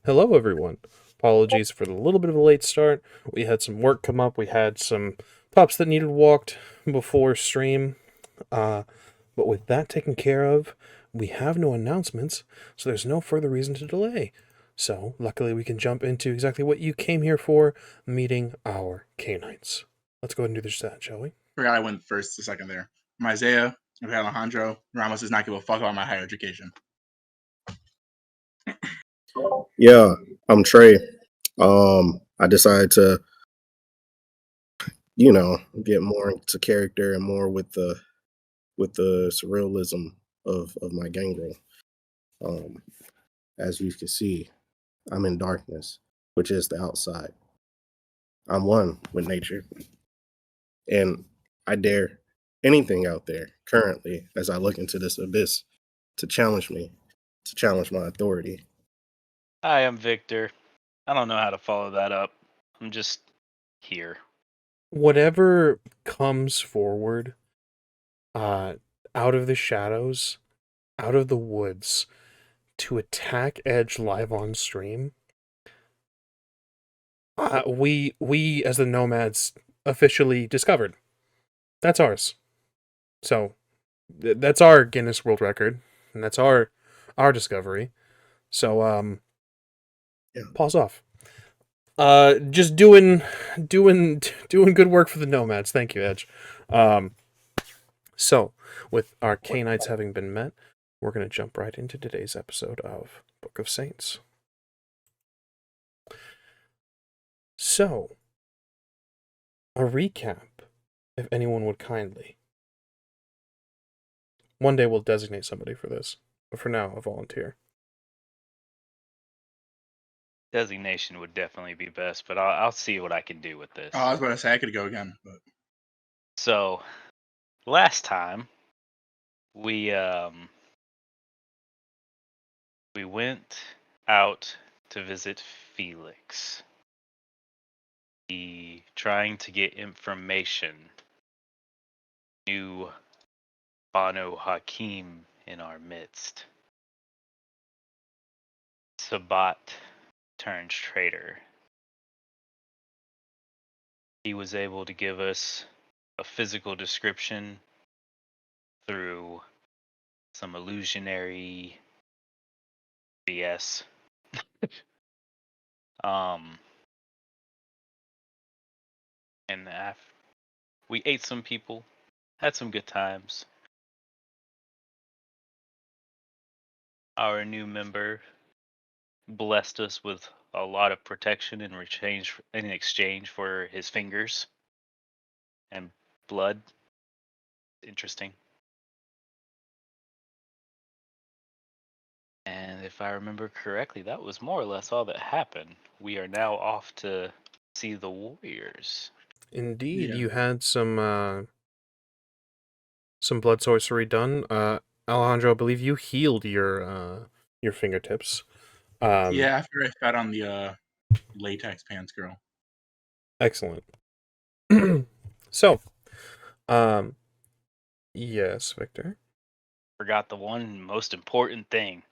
Hello, everyone. Apologies for the little bit of a late start. We had some work come up. We had some pups that needed walked before stream. Uh, but with that taken care of, we have no announcements, so there's no further reason to delay. So, luckily, we can jump into exactly what you came here for, meeting our canines. Let's go ahead and do this, shall we? Forgot I went first a second there. I'm Isaiah. I'm Alejandro. Ramos does not give a fuck about my higher education. Yeah, I'm Trey. I decided to, get more into character and more with the surrealism of my gangrel. Um, as you can see, I'm in darkness, which is the outside. I'm one with nature, and I dare anything out there currently as I look into this abyss to challenge me, to challenge my authority. Hi, I'm Victor. I don't know how to follow that up. I'm just here. Whatever comes forward, uh, out of the shadows, out of the woods, to attack Edge live on stream, we as the Nomads officially discovered. That's ours. So that's our Guinness World Record, and that's our discovery. So Yeah. pause off. Just doing good work for the Nomads. Thank you, Edge. So with our Canaanites having been met, we're gonna jump right into today's episode of Book of Saints. So, a recap, if anyone would kindly. One day we'll designate somebody for this, but for now, a volunteer. Designation would definitely be best, but I'll see what I can do with this. I was about to say I could go again, but So, last time we went out to visit Felix. He trying to get information. New Banu Hakim in our midst. Sabat turns traitor. He was able to give us a physical description through some illusionary BS. And we ate some people, had some good times. Our new member blessed us with a lot of protection in exchange for his fingers and blood. Interesting. And if I remember correctly, that was more or less all that happened. We are now off to see the Warriors. Indeed, yeah. you had some blood sorcery done. Alejandro, I believe you healed your fingertips. Yeah, after I fed on the latex pants girl. Excellent. So, um, yes, Victor. Forgot the one most important thing.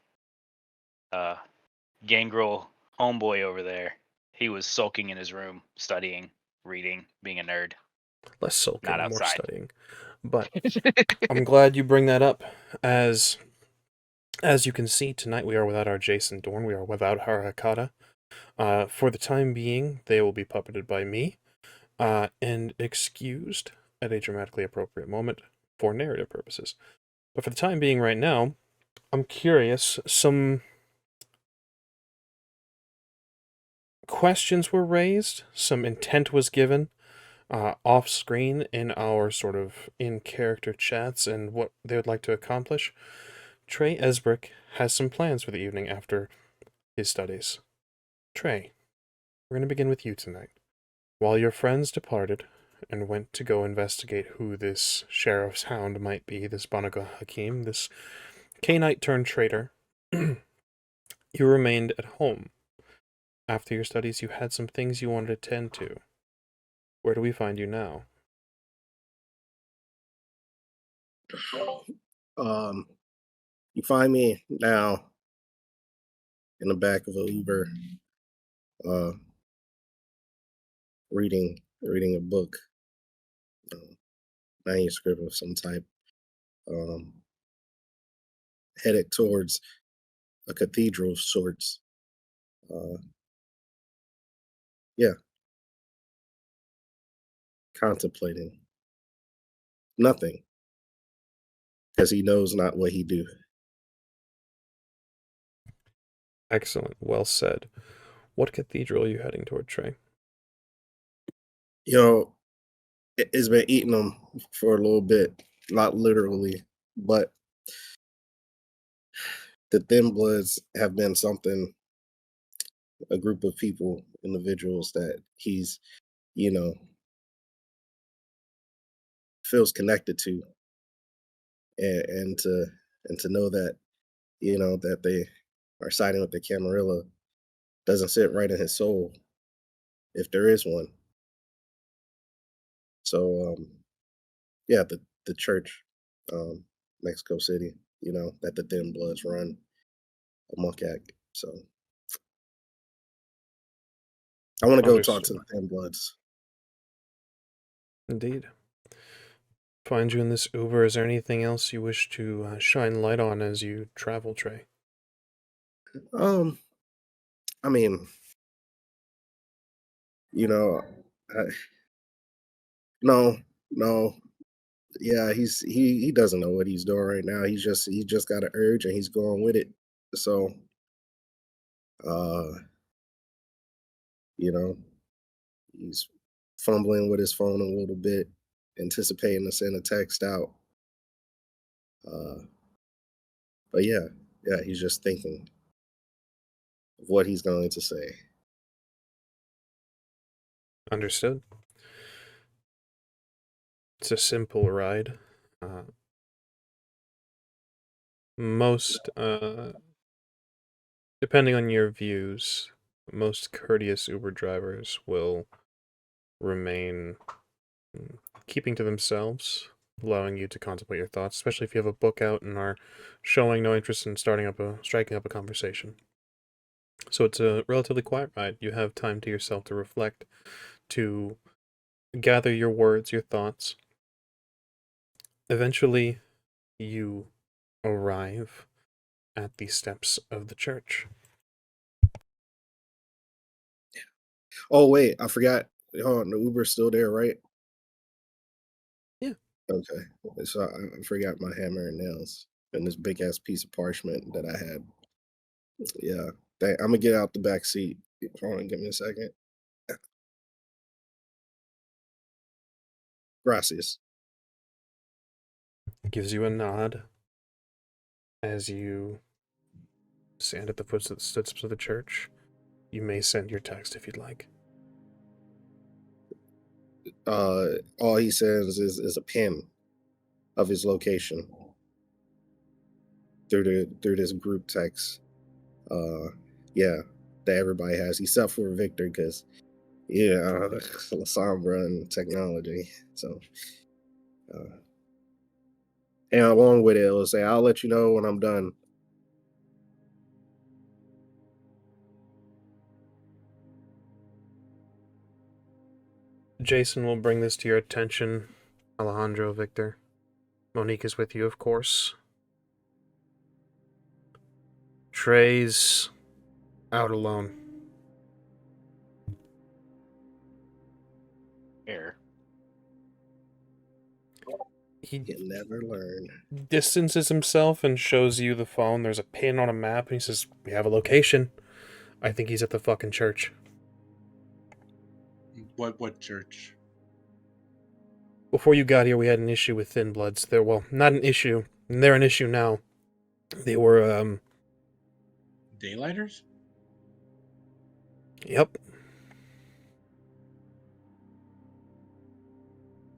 Gangrel homeboy over there. He was sulking in his room, studying, reading, being a nerd. Less sulking, Not more outside. studying. But I'm glad you bring that up. As you can see, tonight we are without our Jason Dorn. We are without our Hakata. For the time being, they will be puppeted by me, and excused at a dramatically appropriate moment for narrative purposes. But for the time being, right now, I'm curious. Some questions were raised. Some intent was given off screen in our sort of in character chats and what they would like to accomplish. Trey ESBRICK has some plans for the evening after his studies. Trey, we're going to begin with you tonight. While your friends departed and went to go investigate who this sheriff's hound might be, this Banaga Hakim, this Canite turned traitor, you remained at home. After your studies, you had some things you wanted to tend to. Where do we find you now? You find me now in the back of an Uber, uh, reading a book, manuscript of some type, um, headed towards a cathedral of sorts. Uh, yeah, contemplating nothing because he knows not what he do. Excellent. Well said. What cathedral are you heading toward, Trey? You know, it's been eating them for a little bit, not literally, but the Thin Bloods have been something, a group of people, individuals that he's, you know, feels connected to, and to know that, you know, that they are siding with the Camarilla doesn't sit right in his soul, if there is one. So, yeah, the church, Mexico City, you know, that the Thin Bloods run amok at. So I want to go talk to Understood. the Thin Bloods. Indeed. Find you in this Uber. Is there anything else you wish to shine light on as you travel, Trey? I mean, you know, I, no, no, yeah, he doesn't know what he's doing right now. He just got an urge and he's going with it. So, uh, you know, he's fumbling with his phone a little bit, anticipating to send a text out. Uh, but yeah, he's just thinking of what he's going to say. Understood. It's a simple ride. Most, depending on your views, most courteous Uber drivers will remain keeping to themselves, allowing you to contemplate your thoughts, especially if you have a book out and are showing no interest in striking up a conversation. So it's a relatively quiet ride. You have time to yourself to reflect, to gather your words, your thoughts. Eventually, you arrive at the steps of the church. Oh wait, I forgot. Oh, the Uber's still there, right? Yeah. Okay. So I forgot my hammer and nails and this big ass piece of parchment that I had. Yeah. I'm gonna get out the back seat. Hold on, give me a second. Gracias. Gives you a nod as you stand at the footsteps of the church. You may send your text if you'd like. All he sends is a pin of his location through this group text. Yeah, that everybody has, except for Victor, because yeah, La Sombra and technology. So, and along with it, it'll say, "I'll let you know when I'm done." Jason will bring this to your attention. Alejandro, Victor. Monique is with you, of course. Trey's out alone. Air. He You'll never learn. distances himself and shows you the phone. There's a pin on a map, and he says, "We have a location. I think he's at the fucking church." What church? Before you got here, we had an issue with Thin Bloods. Well, not an issue. They're an issue now. They were, Daylighters? Yep.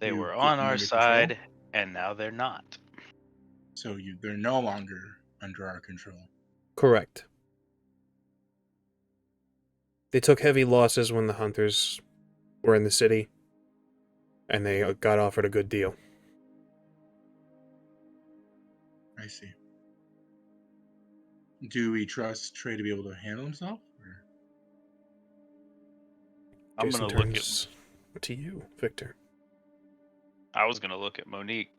They You were get on them our under control? side, and now they're not. So they're no longer under our control. Correct. They took heavy losses when the hunters were in the city, and they got offered a good deal. I see. Do we trust Trey to be able to handle himself? Or... I'm Jason gonna look at. turns to you, Victor. I was gonna look at Monique.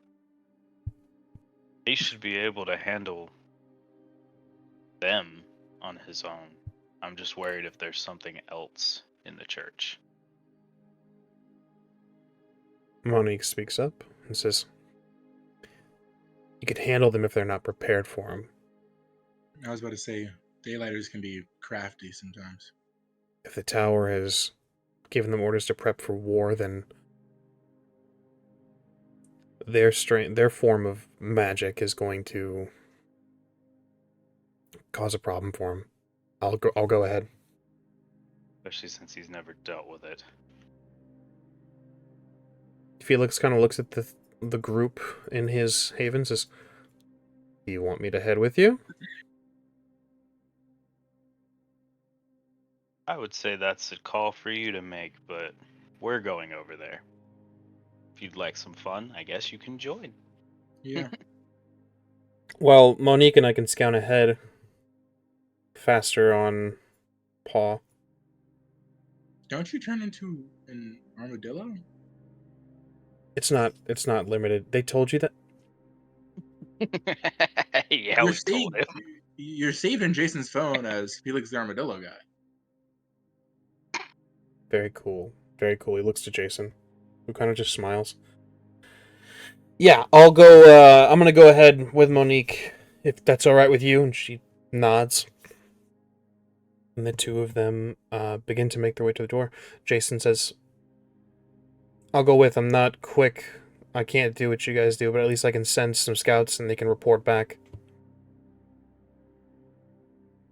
He should be able to handle them on his own. I'm just worried if there's something else in the church. Monique speaks up and says, "You could handle them if they're not prepared for them. I was about to say, daylighters can be crafty sometimes. If the tower has given them orders to prep for war, then their form of magic is going to cause a problem for him. I'll go ahead." Especially since he's never dealt with it. Felix kind of looks at the group in his haven, says, "Do you want me to head with you?" I would say that's a call for you to make, but we're going over there. If you'd like some fun, I guess you can join. Yeah. Well, Monique and I can scout ahead faster on Paw. Don't you turn into an armadillo? It's not limited. They told you that? Yeah, we told him. You're saved in Jason's phone as Felix the Armadillo guy. Very cool. Very cool. He looks to Jason, who kind of just smiles. Yeah, I'll go, I'm gonna go ahead with Monique, if that's alright with you, and she nods. And the two of them begin to make their way to the door. Jason says, "I'll go with. I'm not quick. I can't do what you guys do, but at least I can send some scouts and they can report back."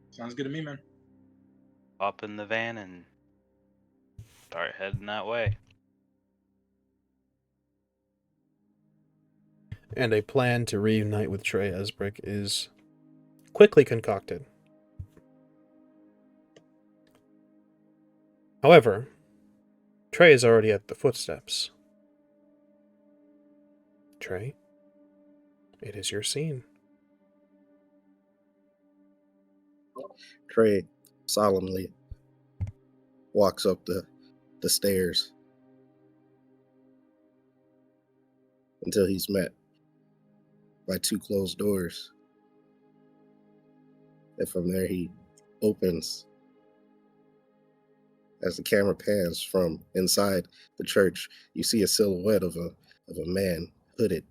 Sounds good to me, man. Hop in the van and start heading that way. And a plan to reunite with Trey ESBRICK is quickly concocted. However, Trey is already at the footsteps. Trey, it is your scene. Trey solemnly walks up the stairs until he's met by two closed doors. And from there he opens. As the camera pans from inside the church, you see a silhouette of a man, hooded,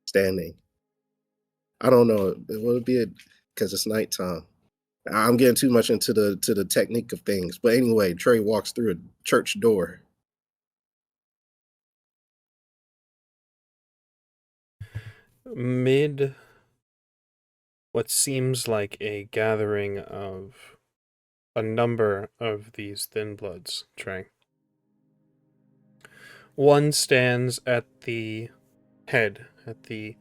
standing. I don't know. It would be because it's nighttime. I'm getting too much into the technique of things. But anyway, Trey walks through a church door. Mid what seems like a gathering of a number of these thin bloods, Trey. One stands at the head, at the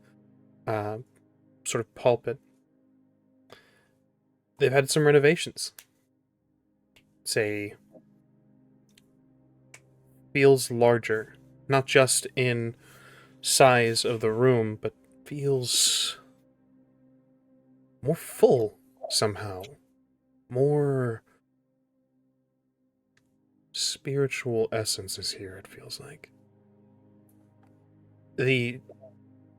sort of pulpit. They've had some renovations. Say, feels larger, not just in size of the room, but feels more full somehow. More spiritual essence is here, it feels like. The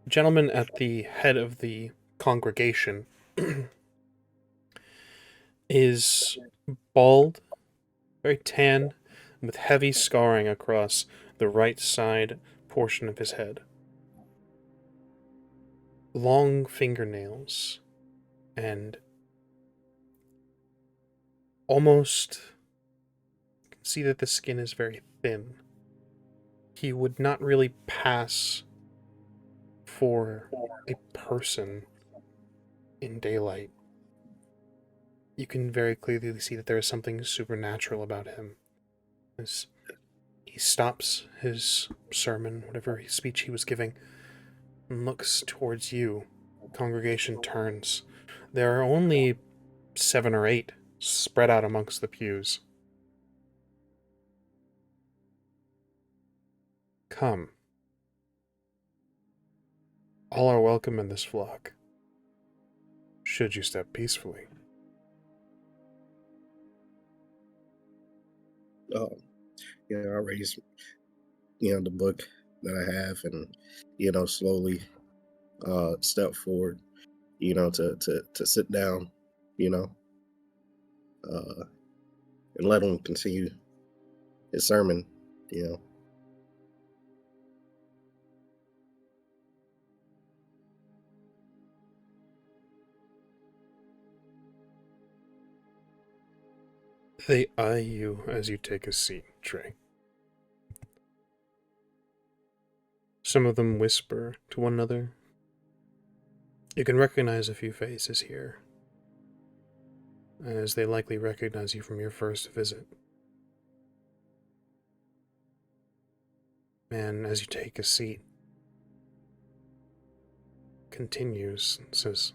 gentleman at the head of the congregation is bald, very tan, with heavy scarring across the right side portion of his head. Long fingernails, and almost you can see that the skin is very thin. He would not really pass for a person in daylight. You can very clearly see that there is something supernatural about him. As he stops his sermon, whatever speech he was giving, and looks towards you. The congregation turns. There are only 7 or 8 spread out amongst the pews. Come. All are welcome in this flock. should you step peacefully. I raise, the book that I have, and slowly step forward, to sit down, and let him continue his sermon. They eye you as you take a seat, Trey. Some of them whisper to one another. You can recognize a few faces here, as they likely recognize you from your first visit. And as you take a seat, continues and says,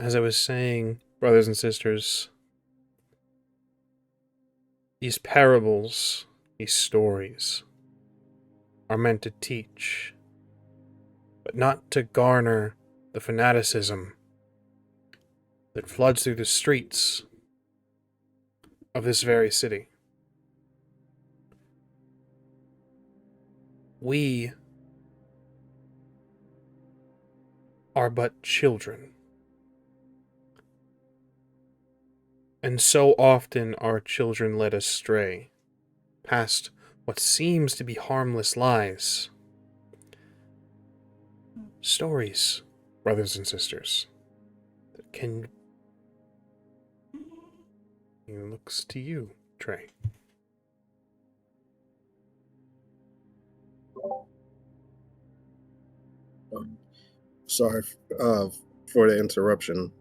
as I was saying, brothers and sisters, these parables, these stories, are meant to teach, but not to garner the fanaticism that floods through the streets of this very city. We are but children. And so often our children led astray, past what seems to be harmless lies. Stories, brothers and sisters, that can... He looks to you, Trey. Sorry for the interruption.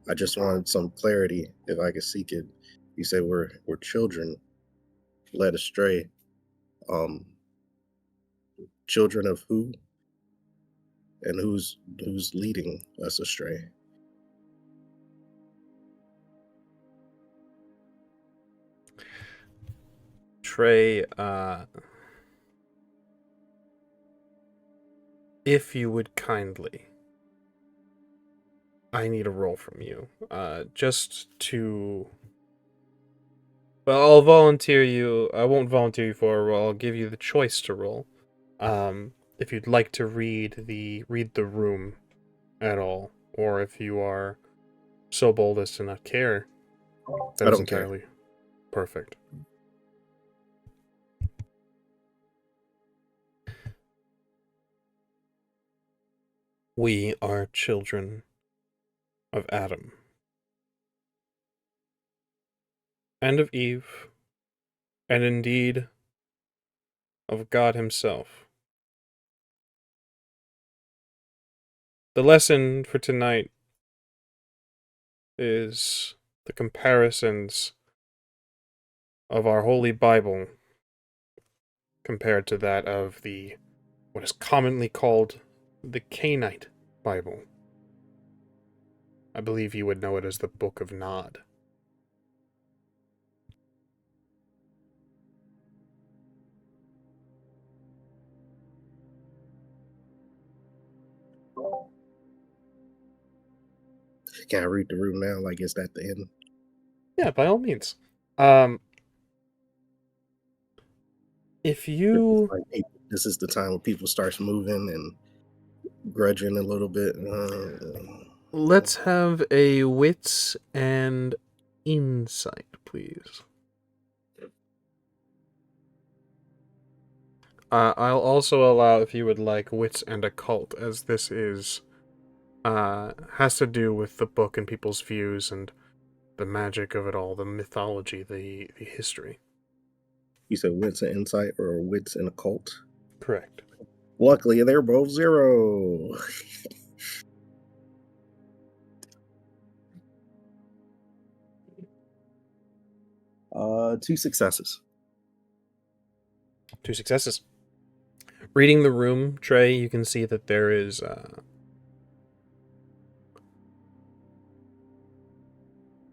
I just wanted some clarity, if I could seek it. You say we're children led astray. Children of who? And who's leading us astray? Trey, if you would kindly, I need a roll from you. Just to... Well, I'll volunteer you. I won't volunteer you for a roll. I'll give you the choice to roll. If you'd like to read the room at all, or if you are so bold as to not care, that I is don't care. entirely perfect. We are children of Adam and of Eve, and indeed of God himself. The lesson for tonight is the comparisons of our Holy Bible compared to that of what is commonly called the Canaanite Bible. I believe you would know it as the Book of Nod. Can I read the room now? Like, is that the end? Yeah, by all means. If you... This is the time when people starts moving and grudging a little bit. Let's have a wits and insight, please. I'll also allow, if you would like, wits and occult, as this is has to do with the book and people's views and the magic of it all, the mythology, the history. You said wits and insight or wits and occult? Correct. Luckily, they're both 0. 2 successes. 2 successes. Reading the room, Trey, you can see that there is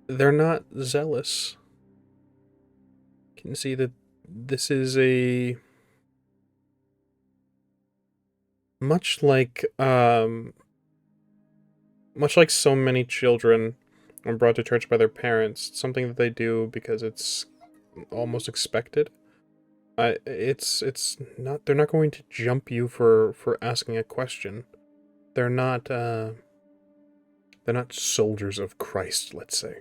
they're not zealous. You can see that this is much like so many children are brought to church by their parents, it's something that they do because it's almost expected. It's not. They're not going to jump you for asking a question. They're not. They're not soldiers of Christ, let's say.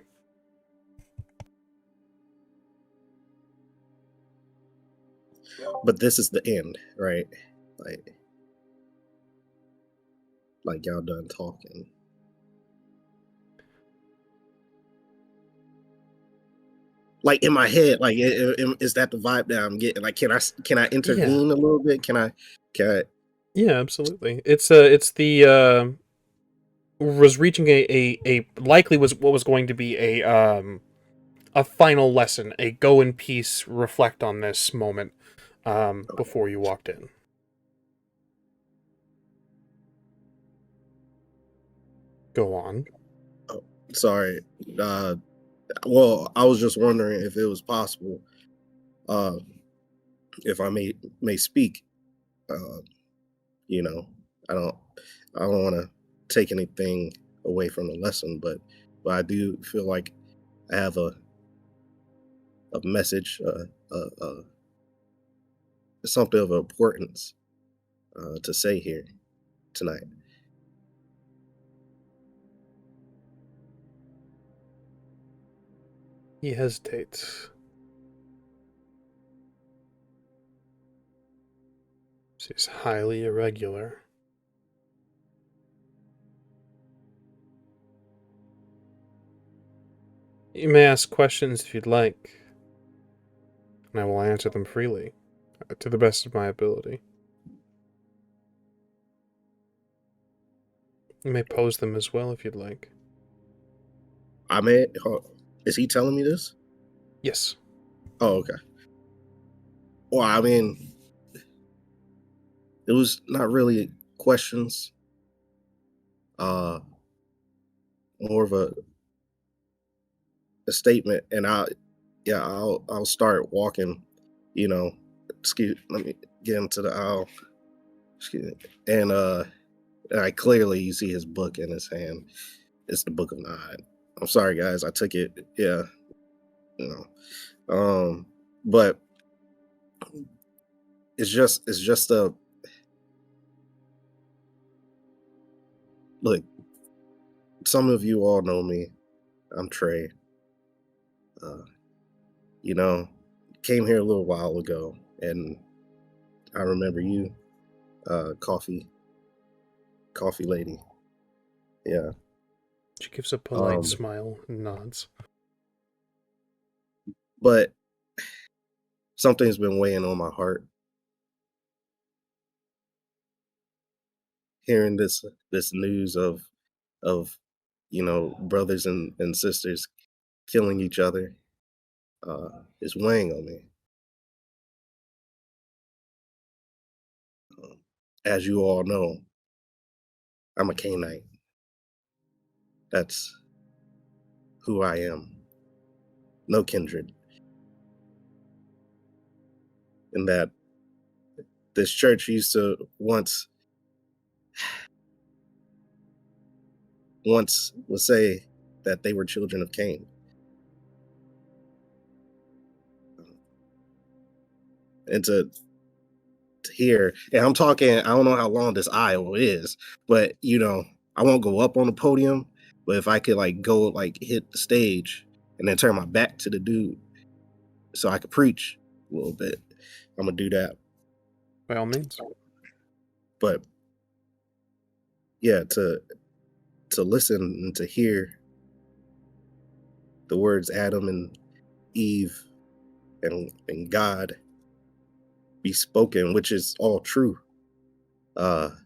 But this is the end, right? Like y'all done talking. Like in my head, like is that the vibe that I'm getting? Like, can I intervene a little bit? Can I? Yeah, absolutely. It's the was reaching a likely was what was going to be a final lesson, a go in peace, reflect on this moment before you walked in. Go on. Oh, sorry. Well, I was just wondering if it was possible, if I may speak. You know, I don't want to take anything away from the lesson, but I do feel like I have a message, something of importance to say here tonight. He hesitates. Seems highly irregular. You may ask questions if you'd like, and I will answer them freely, to the best of my ability. You may pose them as well if you'd like. Is he telling me this? Yes. Oh, okay. Well, I mean, it was not really questions. More of a statement, and I'll start walking. Let me get into the aisle. Excuse me. And I clearly you see his book in his hand. It's the Book of Nine. I'm sorry, guys. I took it. Yeah. But it's just a look. Some of you all know me. I'm Trey. Came here a little while ago, and I remember you, coffee lady. Yeah. She gives a polite smile and nods. But something's been weighing on my heart. Hearing this news of brothers and sisters killing each other is weighing on me. As you all know, I'm a Canaanite. That's who I am. No kindred. And that this church used to once would say that they were children of Cain. And to hear, and I'm talking, I don't know how long this aisle is, but I won't go up on the podium, but if I could go hit the stage and then turn my back to the dude so I could preach a little bit, I'm gonna do that. By all means. But yeah, to listen and to hear the words Adam and Eve and God be spoken, which is all true, but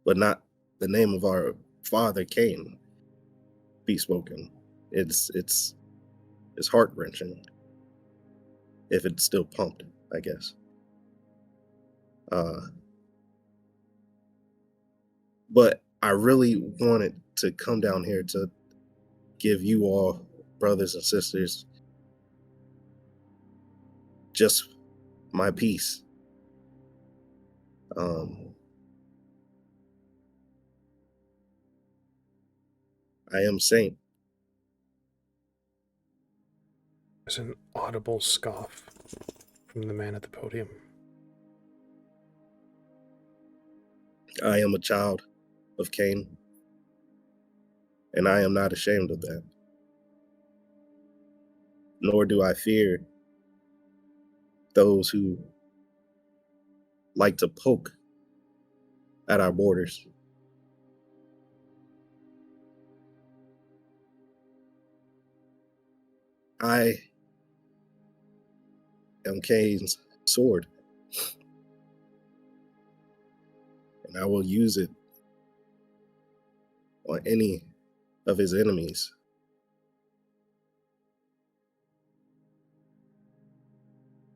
not the name of our father Cain be spoken. It's heart-wrenching, if it's still pumped, I guess. But I really wanted to come down here to give you all, brothers and sisters, just my piece. I am Saint. There's an audible scoff from the man at the podium. I am a child of Cain, and I am not ashamed of that. Nor do I fear those who like to poke at our borders. I am Cain's sword, and I will use it on any of his enemies.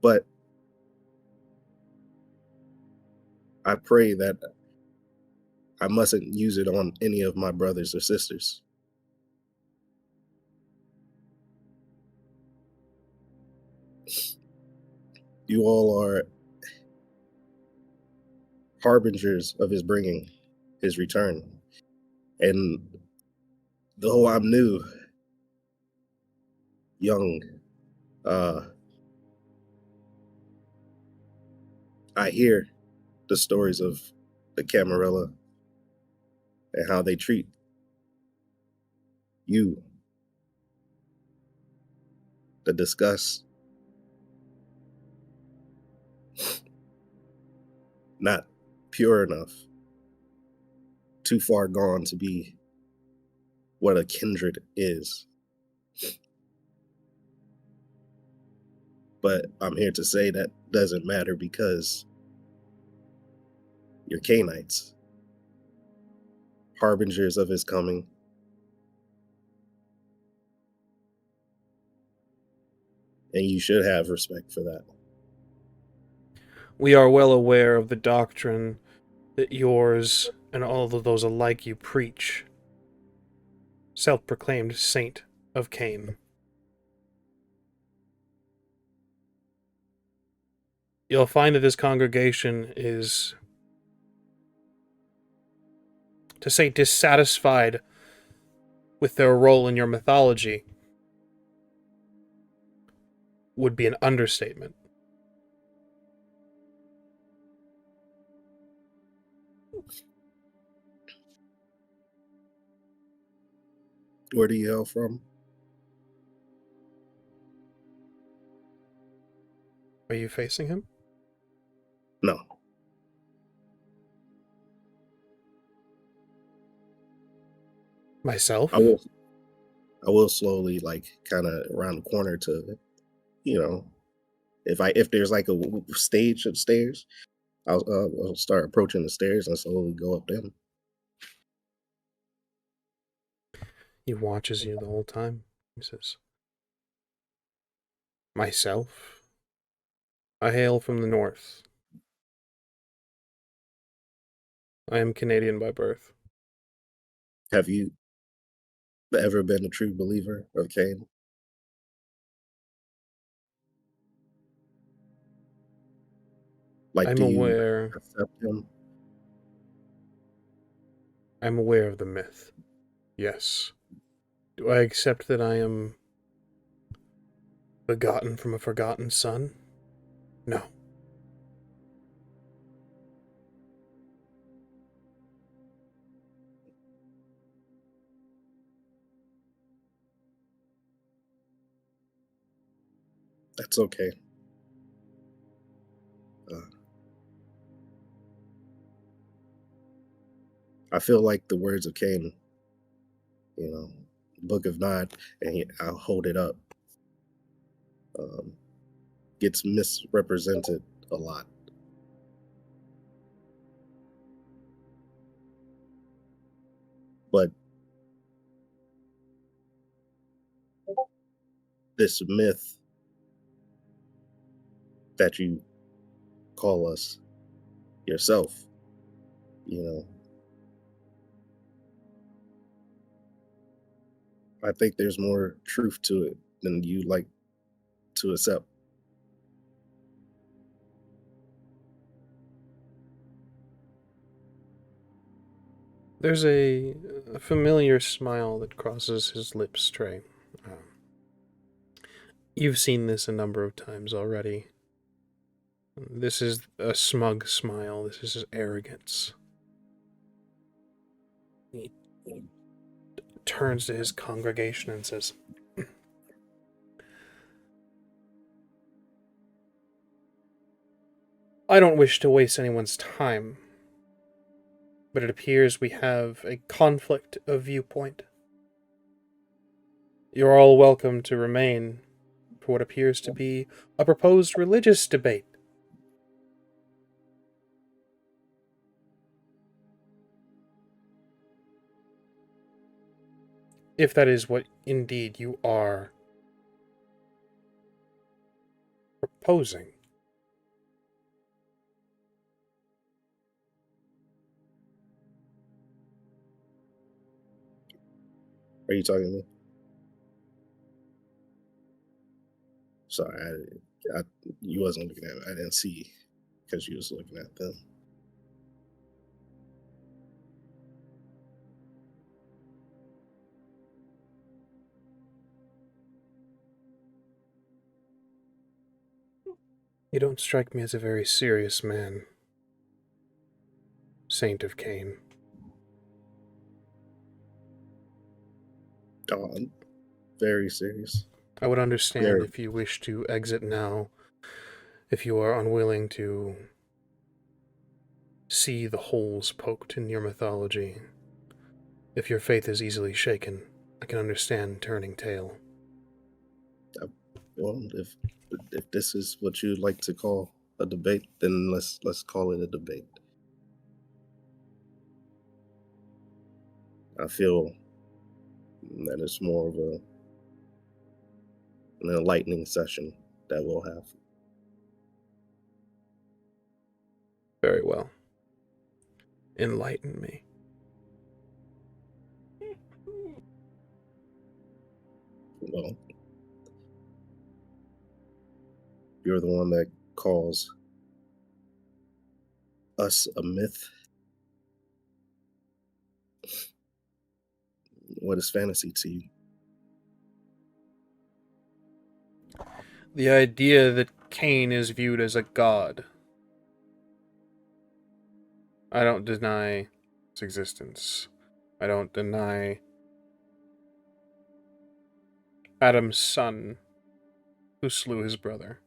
But I pray that I mustn't use it on any of my brothers or sisters. You all are harbingers of his bringing, his return. And though I'm new, young, I hear the stories of the Camarilla and how they treat you, the disgust, not pure enough, too far gone to be what a kindred is. But I'm here to say that doesn't matter because you're Cainites, harbingers of his coming. And you should have respect for that. We are well aware of the doctrine that yours and all of those alike you preach. Self-proclaimed saint of Cain. You'll find that this congregation is, to say dissatisfied with their role in your mythology would be an understatement. Where do you hail from? Are you facing him? No. Myself? I will slowly, like, kind of around the corner to, if there's like a stage of stairs, I'll start approaching the stairs and slowly go up them. He watches you the whole time. He says, myself? I hail from the north. I am Canadian by birth. Have you ever been a true believer of Cain? Like, I'm do you aware. accept him? I'm aware of the myth. Yes. Do I accept that I am begotten from a forgotten son? No. That's okay. I feel like the words of Cain, Book of Nod, and I'll hold it up, gets misrepresented a lot. But this myth that you call us yourself, I think there's more truth to it than you like to accept. There's a familiar smile that crosses his lips, Trey. You've seen this a number of times already. This is a smug smile. This is arrogance. He turns to his congregation and says, I don't wish to waste anyone's time, but it appears we have a conflict of viewpoint. You're all welcome to remain for what appears to be a proposed religious debate. If that is what indeed you are proposing. Are you talking to me? Sorry, you wasn't looking at me. I didn't see because you was looking at them. You don't strike me as a very serious man, Saint of Cain. Dawn, very serious. I would understand Very. if you wish to exit now, if you are unwilling to see the holes poked in your mythology. If your faith is easily shaken, I can understand turning tail. Well, if this is what you'd like to call a debate, then let's call it a debate. I feel that it's more of an enlightening session that we'll have. Very well. Enlighten me. Well, you're the one that calls us a myth. What is fantasy to you? The idea that Cain is viewed as a god. I don't deny its existence. I don't deny Adam's son who slew his brother.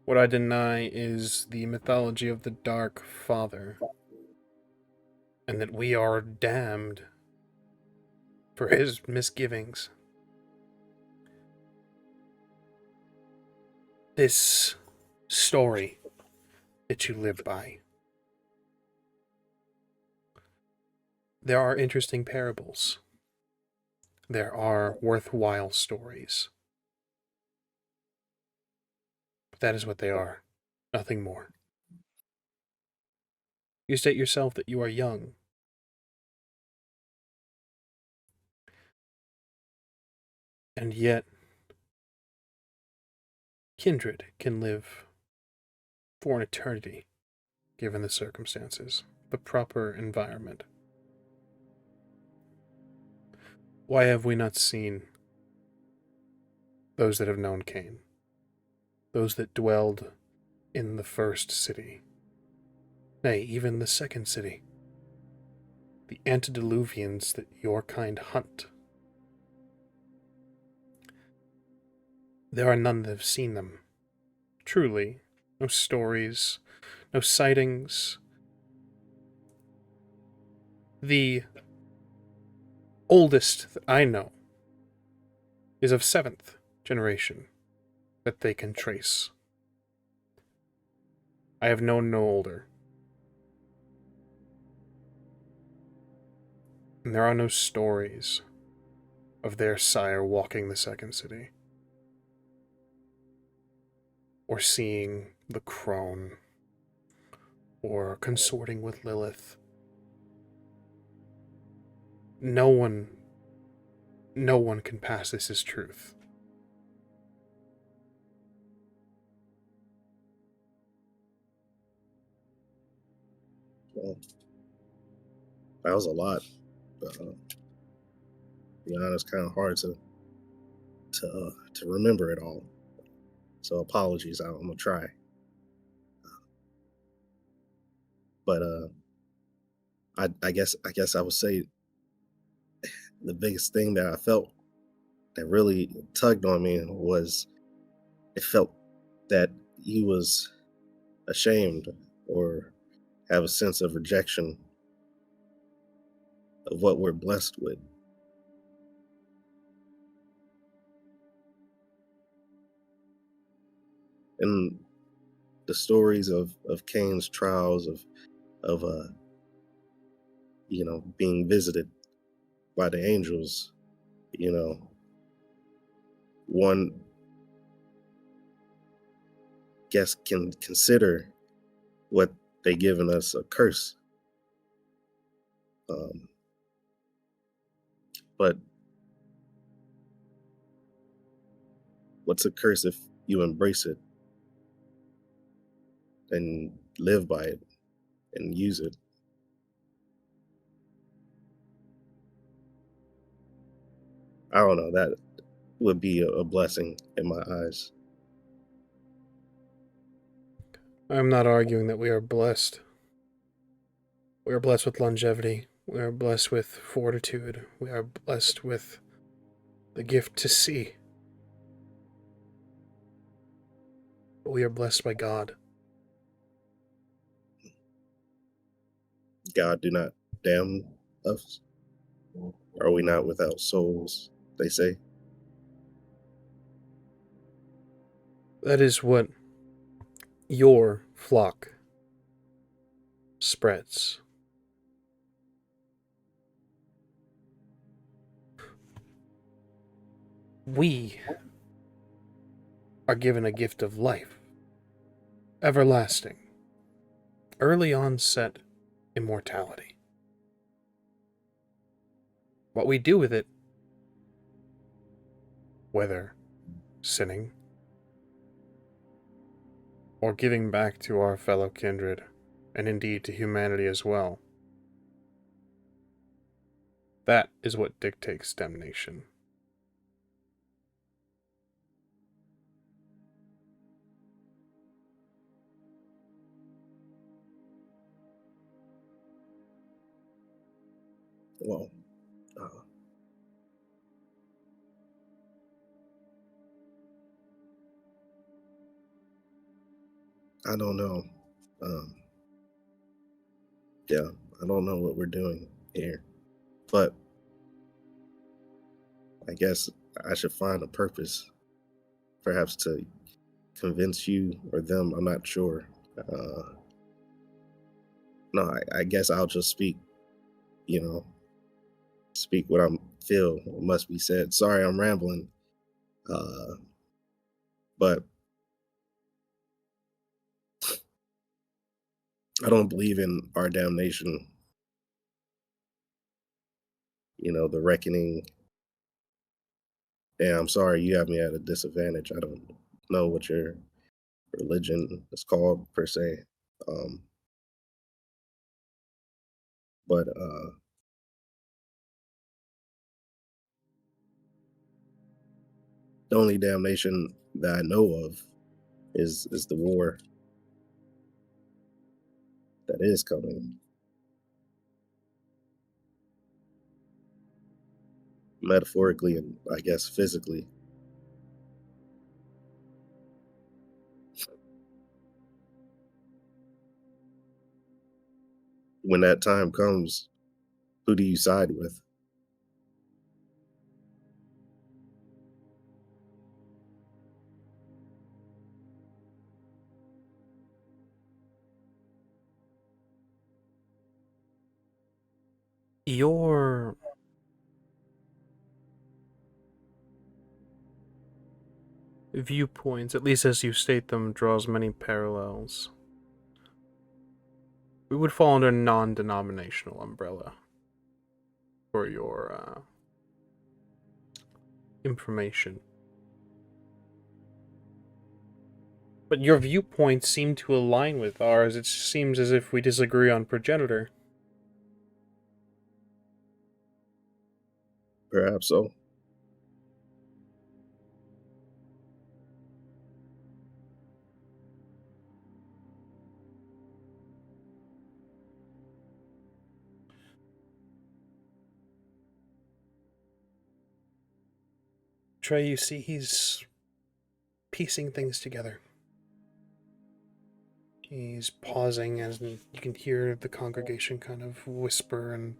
What I deny is the mythology of the Dark Father, and that we are damned for his misgivings. This story that you live by. There are interesting parables. There are worthwhile stories. But that is what they are. Nothing more. You state yourself that you are young. And yet, kindred can live for an eternity, given the circumstances, the proper environment. Why have we not seen those that have known Cain? Those that dwelled in the first city? Nay, even the second city. The antediluvians that your kind hunt. There are none that have seen them. Truly, no stories, no sightings. The oldest that I know is of 7th generation that they can trace. I have known no older. And there are no stories of their sire walking the second city, or seeing the crone, or consorting with Lilith. No one can pass this as truth. Well, that was a lot. To be honest, kind of hard to remember it all. So apologies. I'm gonna try. But I guess I would say the biggest thing that I felt that really tugged on me was it felt that he was ashamed or have a sense of rejection of what we're blessed with. And the stories of Cain's trials of being visited by the angels, one guess can consider what they given us a curse. But what's a curse if you embrace it and live by it and use it? I don't know. That would be a blessing in my eyes. I'm not arguing that we are blessed. We are blessed with longevity. We are blessed with fortitude. We are blessed with the gift to see. But we are blessed by God. God do not damn us. Are we not without souls, they say? That is what your flock spreads. We are given a gift of life, everlasting, early onset immortality. What we do with it, whether sinning or giving back to our fellow kindred, and indeed to humanity as well, that is what dictates damnation. Well, I don't know. Yeah, I don't know what we're doing here, but I guess I should find a purpose, perhaps to convince you or them. I'm not sure. No, I guess I'll just speak, speak what I feel must be said. Sorry, I'm rambling. But I don't believe in our damnation, the reckoning. Yeah, I'm sorry, you have me at a disadvantage. I don't know what your religion is called per se. But the only damnation that I know of is the war that is coming. Metaphorically and I guess physically. When that time comes, who do you side with? Your viewpoints, at least as you state them, draws many parallels. We would fall under non-denominational umbrella for your information. But your viewpoints seem to align with ours. It seems as if we disagree on progenitor. Perhaps so. Trey, you see, he's piecing things together. He's pausing, and you can hear the congregation kind of whisper and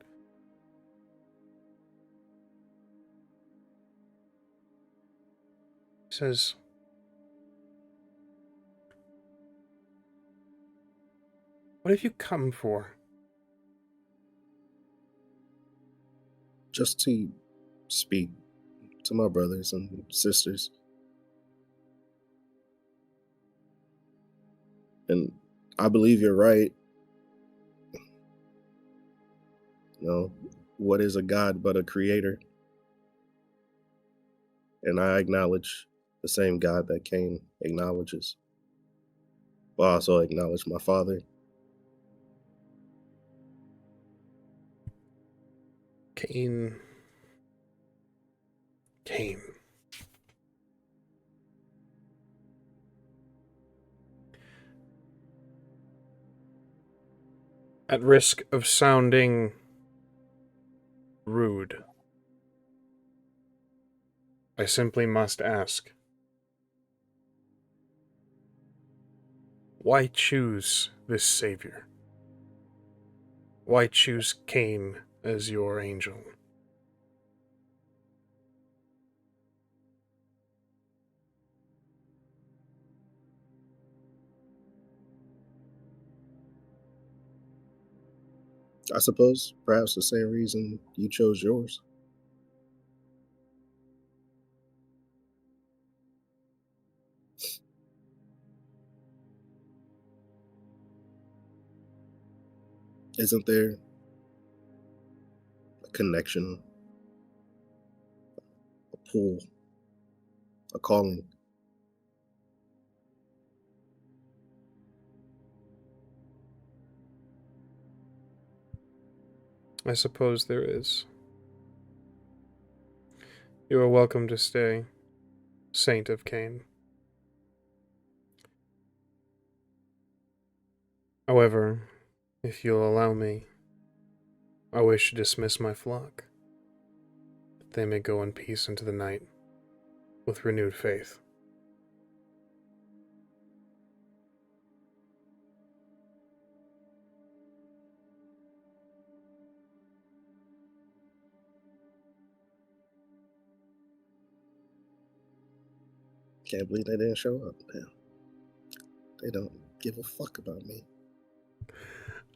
says, "What have you come for?" Just to speak to my brothers and sisters. And I believe you're right. You know, what is a God but a creator? And I acknowledge the same God that Cain acknowledges. But I also acknowledge my father. Cain. At risk of sounding rude, I simply must ask, why choose this savior? Why choose Cain as your angel? I suppose perhaps the same reason you chose yours. Isn't there a connection, a pull, a calling? I suppose there is. You are welcome to stay, Saint of Cain. However, if you'll allow me, I wish to dismiss my flock, that they may go in peace into the night, with renewed faith. Can't believe they didn't show up, man. They don't give a fuck about me.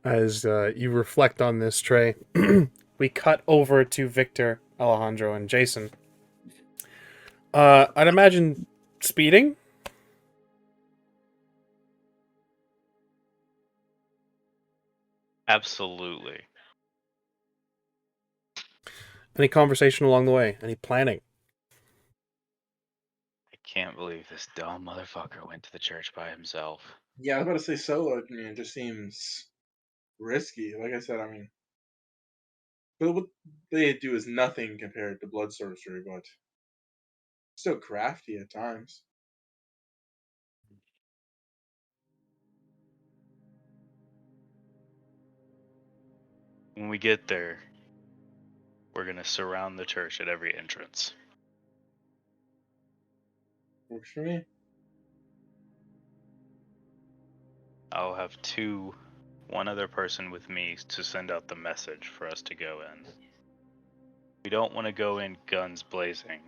As you reflect on this, Trey, we cut over to Victor, Alejandro, and Jason. I'd imagine speeding? Absolutely. Any conversation along the way? Any planning? I can't believe this dumb motherfucker went to the church by himself. Yeah, I was about to say solo. I mean, it just seems risky. Like I said, I mean, but what they do is nothing compared to blood sorcery, but still crafty at times. When we get there, we're gonna surround the church at every entrance. Works for me. I'll have one other person with me to send out the message for us to go in. We don't want to go in guns blazing.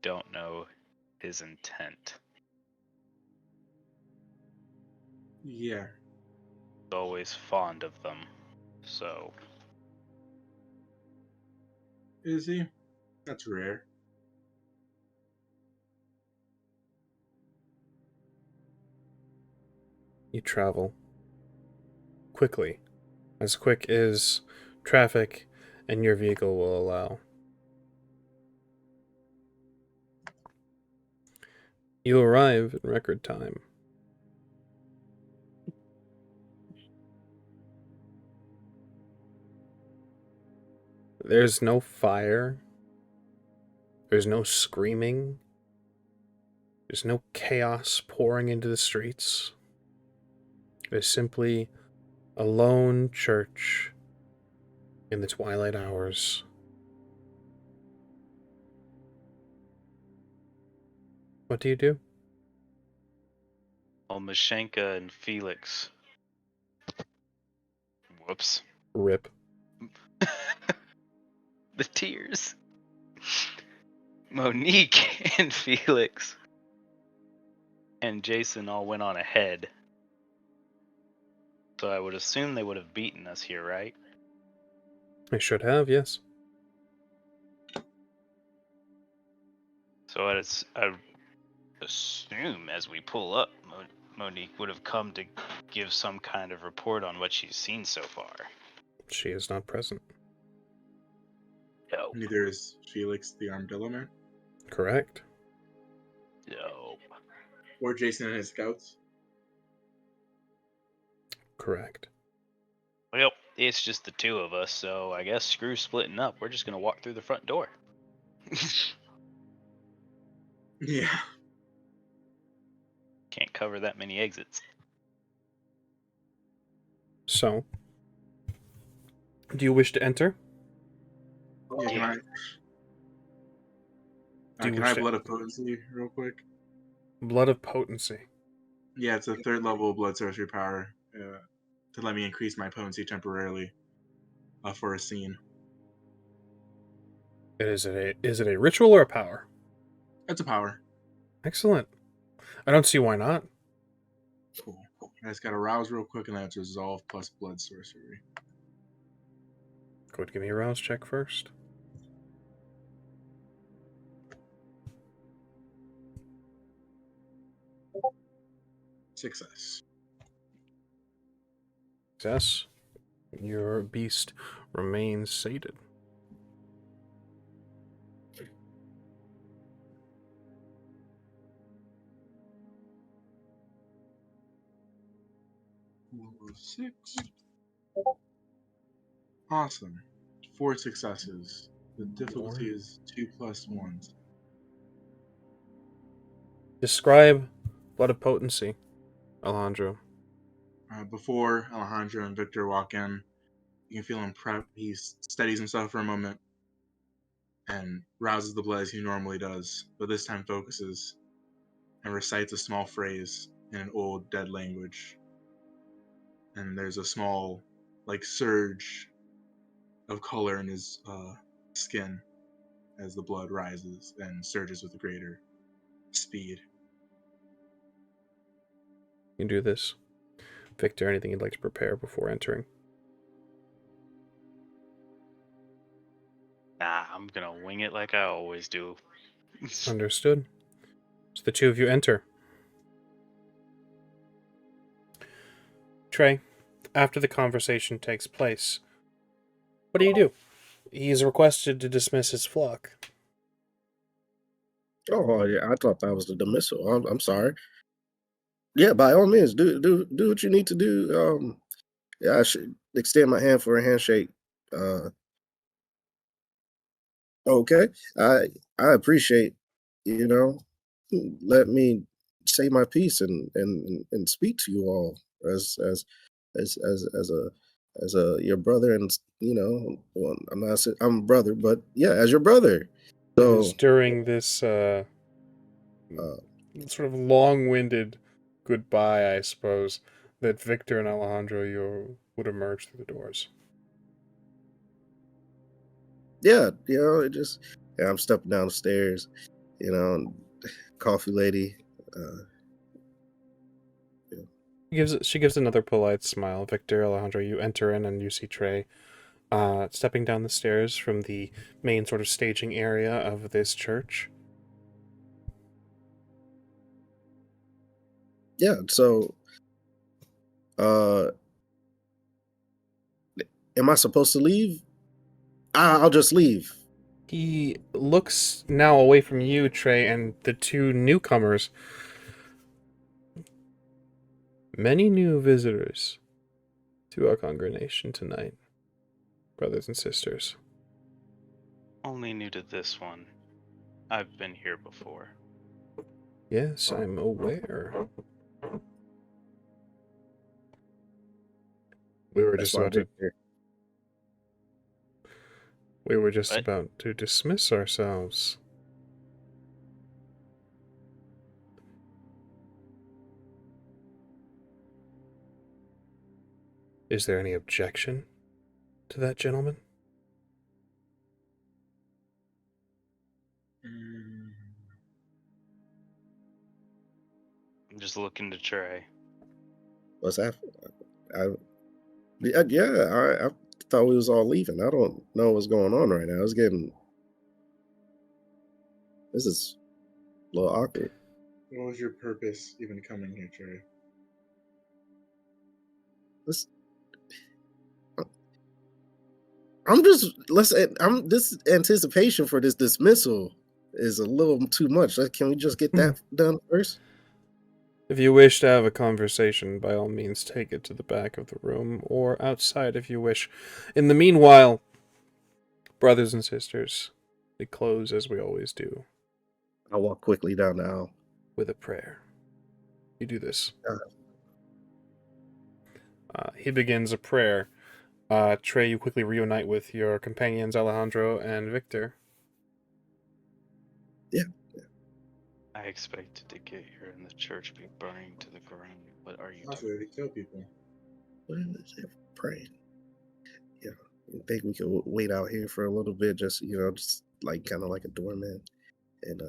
Don't know his intent. Yeah. He's always fond of them. So, Is he? That's rare. You travel quickly, as quick as traffic and your vehicle will allow. You arrive in record time. There's no fire. There's no screaming. There's no chaos pouring into the streets. There's simply a lone church in the twilight hours. What do you do? Well, Mashenka and Felix. Whoops. Rip. The tears. Monique and Felix and Jason all went on ahead. So I would assume they would have beaten us here, right? I should have, yes. So I assume as we pull up, Monique would have come to give some kind of report on what she's seen so far. She is not present. No. Neither is Felix the Armadillo Man. Correct. No. Or Jason and his scouts. Correct. Well, it's just the two of us, so I guess screw splitting up. We're just gonna walk through the front door. Yeah. Can't cover that many exits. So, do you wish to enter? Yeah, Yeah. Do you can wish I have to- Blood of Potency real quick? Blood of Potency. Yeah, it's a 3rd level blood sorcery power to let me increase my potency temporarily for a scene. Is it a ritual or a power? It's a power. Excellent. I don't see why not. Cool. I just got to rouse real quick, and then it's resolve plus blood sorcery. Go ahead, give me a rouse check first. Success. Success. Your beast remains sated. Level 6. Awesome. 4 successes. The difficulty is 2 plus 1s. Describe Blood of Potency, Alejandro. Before Alejandro and Victor walk in, you can feel him prep. He steadies himself for a moment and rouses the blood as he normally does, but this time focuses and recites a small phrase in an old dead language. And there's a small, surge of color in his skin as the blood rises and surges with greater speed. You can do this. Victor, anything you'd like to prepare before entering? Nah, I'm gonna wing it like I always do. Understood. So the two of you enter. Trey, after the conversation takes place, what do? He's requested to dismiss his flock. Oh yeah, I thought that was the dismissal. I'm sorry. Yeah, by all means, do what you need to do. Yeah, I should extend my hand for a handshake. Okay, I appreciate let me say my piece and speak to you all as a your brother, and well, I'm not saying I'm a brother, but yeah, as your brother. It So is during this sort of long-winded goodbye, I suppose, that Victor and Alejandro would emerge through the doors. yeah, I'm stepping down the stairs, and coffee lady. She gives another polite smile. Victor, Alejandro, you enter in and you see Trey stepping down the stairs from the main sort of staging area of this church. Yeah, so am I supposed to leave? I'll just leave. He looks now away from you, Trey, and the two newcomers. Many new visitors to our congregation tonight, brothers and sisters. Only new to this one. I've been here before. Yes, I'm aware. We were That's just why about to, Victor. What? about to dismiss ourselves. Is there any objection to that, gentleman? I'm just looking to Trey. What's happening? I thought we was all leaving. I don't know what's going on right now. This is a little awkward. What was your purpose even coming here, Trey? This anticipation for this dismissal is a little too much. Can we just get that done first? If you wish to have a conversation, by all means take it to the back of the room, or outside if you wish. In the meanwhile, brothers and sisters, we close as we always do, I'll walk quickly down the aisle. with a prayer. You do this. He begins a prayer. Trey, you quickly reunite with your companions, Alejandro and Victor. I expected to get here and the church be burning to the ground. What are you That's doing? where they kill people. What is it? Praying. Yeah, I think we could wait out here for a little bit, just like kind of like a doorman, and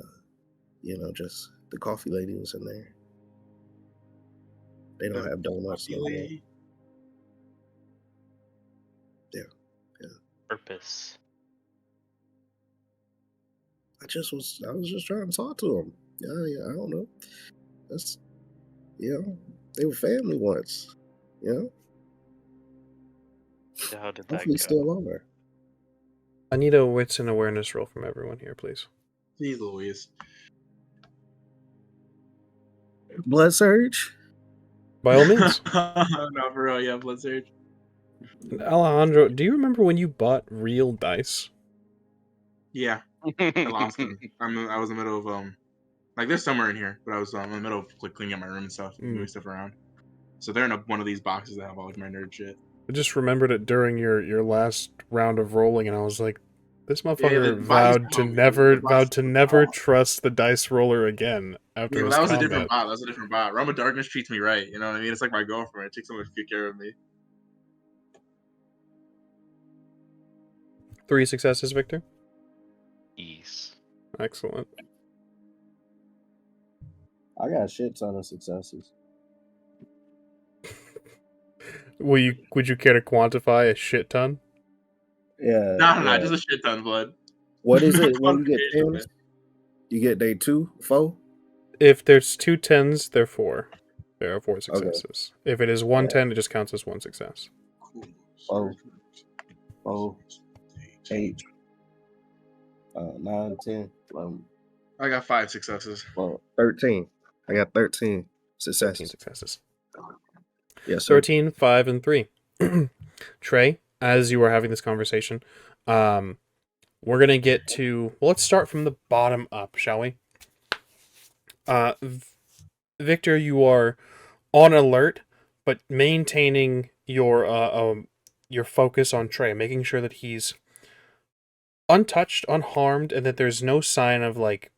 just the coffee lady was in there. They don't have donuts no more. Lady? Purpose. I was just trying to talk to them. Yeah, I don't know. They were family once. How did that Hopefully go? still are. I need a wits and awareness roll from everyone here, please. Jeez Louise. Blood surge. By all means. No, for real, yeah, blood surge. Alejandro, do you remember when you bought real dice? Yeah, I lost them. I was in the middle of like they're somewhere in here, but I was in the middle of like cleaning up my room and stuff, moving stuff around. So they're in one of these boxes that have all like my nerd shit. I just remembered it during your last round of rolling, and I was like, this motherfucker the body's vowed to never trust the dice roller again after Yeah, but his that was combat. a different bot. That was a different bot. Realm of Darkness treats me right. You know what I mean? It's like my girlfriend. It takes so much good care of me. 3 successes, Victor. Ease. Excellent. I got a shit ton of successes. Would you care to quantify a shit ton? Yeah. No, just a shit ton, blood. What is it when you get Quantification, 10s? You get day 2, 4? If there's 2 10s, they're 4. There are 4 successes. Okay. If it is 1 10, it just counts as 1 success. Cool. 4, 8, 9, 10, 11. I got 5 successes. Well, 13. I got 13 successes. 13 successes. Yes, sir. 13, 5, and 3. Trey, as you were having this conversation, we're going to get to... Well, let's start from the bottom up, shall we? Victor, you are on alert, but maintaining your focus on Trey, making sure that he's untouched, unharmed, and that there's no sign of, like,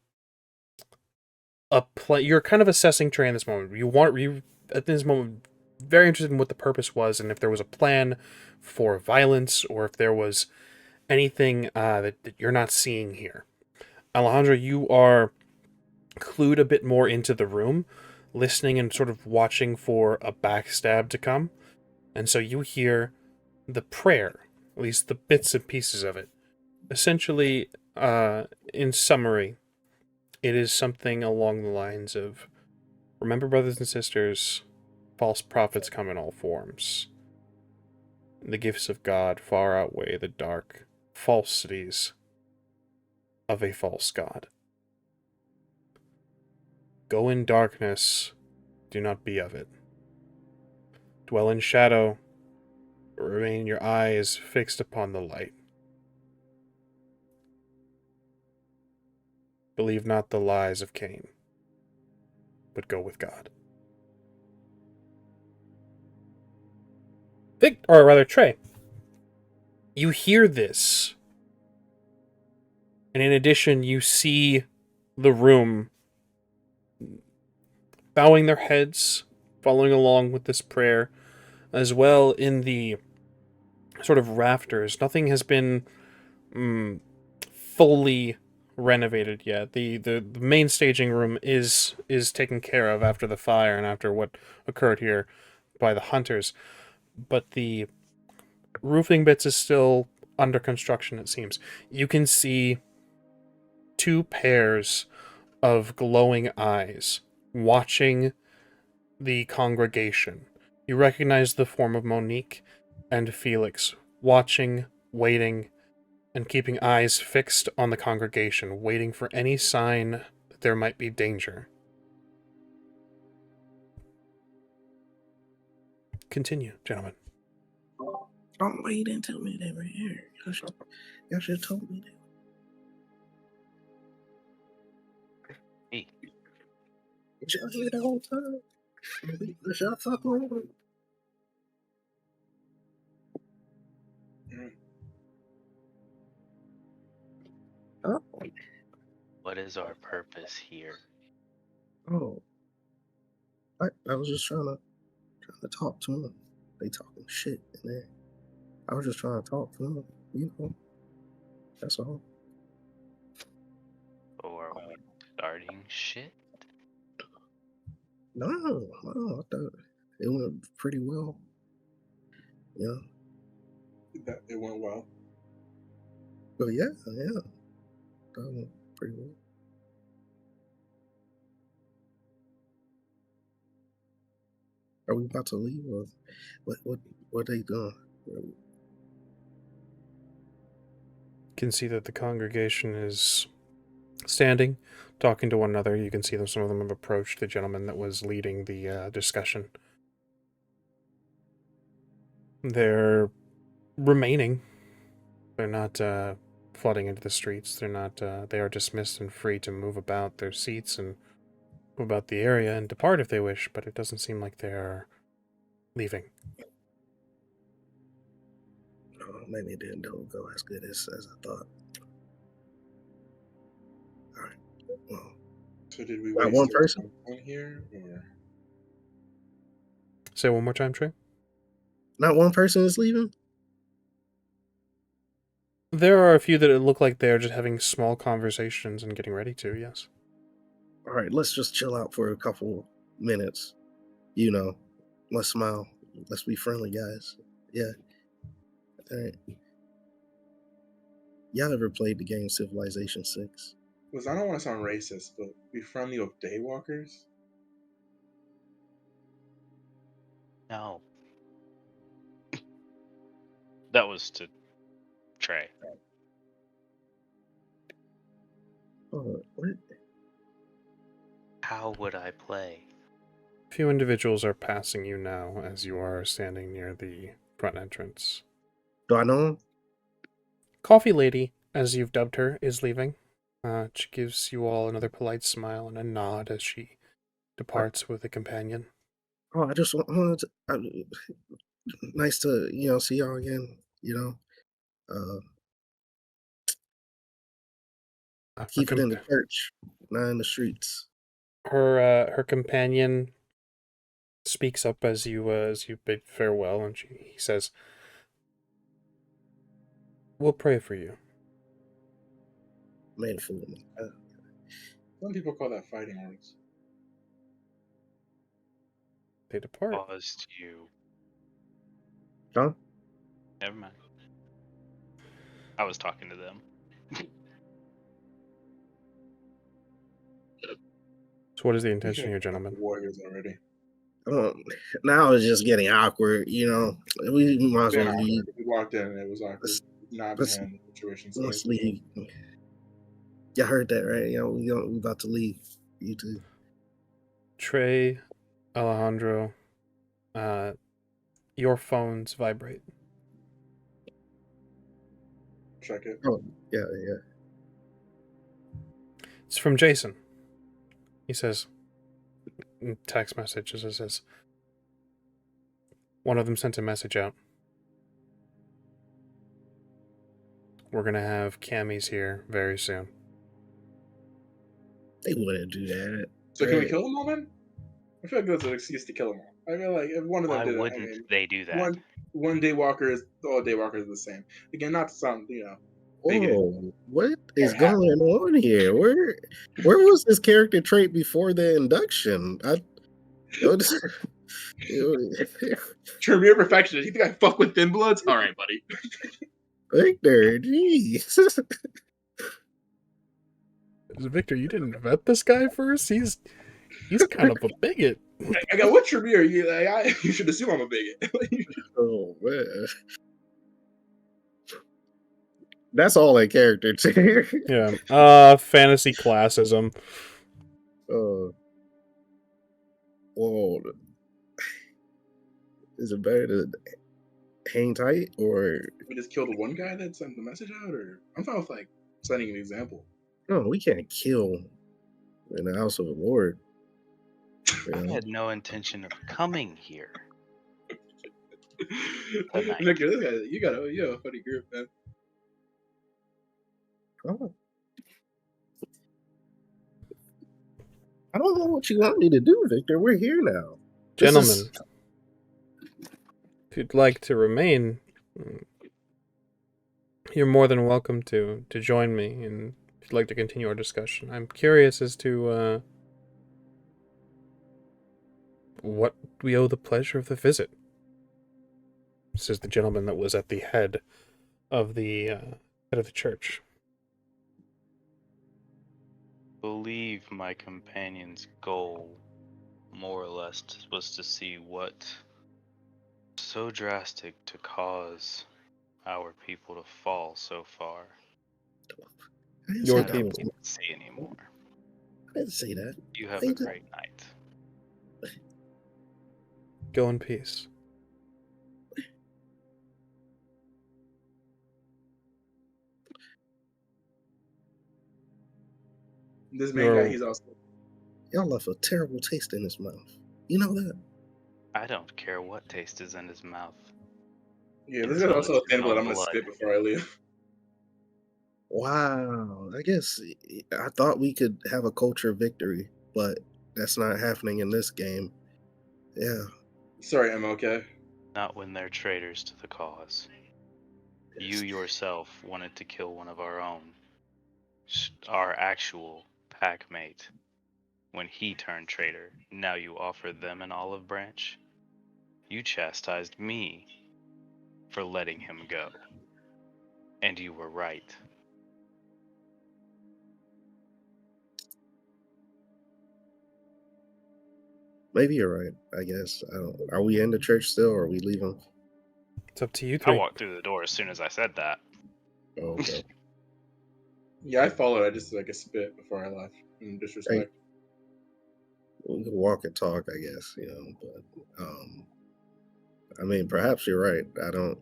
a play. You're kind of assessing Trey in this moment. You at this moment, very interested in what the purpose was, and if there was a plan for violence, or if there was anything that you're not seeing here. Alejandro, you are clued a bit more into the room, listening and sort of watching for a backstab to come. And so you hear the prayer, at least the bits and pieces of it. Essentially, in summary, it is something along the lines of, remember, brothers and sisters, false prophets come in all forms. The gifts of God far outweigh the dark falsities of a false god. Go in darkness, do not be of it. Dwell in shadow, remain your eyes fixed upon the light. Believe not the lies of Cain, but go with God. Or rather, Trey, you hear this, and in addition, you see the room bowing their heads, following along with this prayer, as well in the sort of rafters. Nothing has been fully renovated yet. The main staging room is taken care of after the fire and after what occurred here by the hunters, but the roofing bits is still under construction, it seems. You can see two pairs of glowing eyes watching the congregation. You recognize the form of Monique and Felix, watching, waiting, and keeping eyes fixed on the congregation, waiting for any sign that there might be danger. Continue, gentlemen. Oh, why you didn't tell me they were here? Y'all should have told me that. Hey. Was y'all here the whole time? Was y'all fucking around? Oh. What is our purpose here? Oh. I was just trying to talk to them. They talking shit in there. I was just trying to talk to them, you know. That's all. Or are we starting shit? No, I thought it went pretty well. Yeah. It went well. Well, yeah. That went pretty well. Are we about to leave, or what they doing? You can see that the congregation is standing, talking to one another. You can see them. Some of them have approached the gentleman that was leading the discussion. They're remaining. They're not flooding into the streets. They're not. They are dismissed and free to move about their seats and move about the area and depart if they wish. But it doesn't seem like they're leaving. Maybe it didn't go as good as I thought. All right. Well, so did we got waste one our person time here, or Say one more time, Trey. not one person is leaving? There are a few that look like they're just having small conversations and getting ready to, yes. All right, let's just chill out for a couple minutes. You know, let's smile. Let's be friendly, guys. Yeah. All right. Y'all ever played the game Civilization 6? because I don't want to sound racist, but be friendly with daywalkers? No. That was to Trey. Oh, what? How would I play? A few individuals are passing you now as you are standing near the front entrance. Do I know him? Coffee Lady, as you've dubbed her, is leaving. She gives you all another polite smile and a nod as she departs with a companion. Oh, I just wanted to. Nice to see y'all again. Keep it in the church, not in the streets. Her companion speaks up as you bid farewell, and he says, "We'll pray for you." Made a fool of me. Some people call that fighting words. They depart. Paused you. Huh? Never mind. I was talking to them. So what is the intention here, gentlemen? Warriors already. Now it's just getting awkward. We might as well leave. We walked in and it was awkward. Not been let's- handling the situation. So Let's leave. Y'all heard that, right? We about to leave. You too. Trey, Alejandro, your phones vibrate. Check it. Oh, yeah. It's from Jason. He says, text messages, it says, one of them sent a message out. We're going to have camis here very soon. They wouldn't do that. So can we kill them all, man? I feel like that's an excuse to kill them all. I feel like if one of them Why did it, wouldn't they do that? one daywalker is all daywalkers are the same. Again, not to sound make it Oh, what is happen. going on here? Where was this character trait before the induction? Tremere perfectionist. You think I fuck with thin bloods? All right, buddy. Victor, jeez. Victor, you didn't vet this guy first? He's kind of a bigot. I got what Tremere? You should assume I'm a bigot. Oh man, that's all that character trait. Yeah. Fantasy classism. Whoa. Is it better to hang tight or We just kill the one guy that sent the message out, or I'm fine with like setting an example. no? We can't kill in the house of the Lord. I had no intention of coming here. Tonight. Victor, this guy, you have a funny group, man. Oh. I don't know what you want me to do, Victor. We're here now. Gentlemen, if you'd like to remain, you're more than welcome to join me, and if you'd like to continue our discussion. I'm curious as to what we owe the pleasure of the visit. This is the gentleman that was at the head of the church. I believe my companion's goal, more or less, was to see what so drastic to cause our people to fall so far. Your I don't people. need to see anymore. I didn't say that. You have a great night. Go in peace. This main guy, he's also. Y'all left a terrible taste in his mouth. You know that? I don't care what taste is in his mouth. Yeah, this guy's also a thin blood. I'm gonna blood. spit before I leave. Wow. I guess I thought we could have a culture victory, but that's not happening in this game. Yeah. Sorry, I'm okay. Not when they're traitors to the cause. You yourself wanted to kill one of our own, our actual pack mate, when he turned traitor. Now you offer them an olive branch? You chastised me for letting him go. And you were right. Maybe you're right, I guess. I don't. Are we in the church still, or are we leaving? It's up to you I three. walked through the door as soon as I said that. Oh, okay. Yeah, I followed. I just like a spit before I left. In disrespect. We can walk and talk, I guess, but I mean, perhaps you're right. I don't.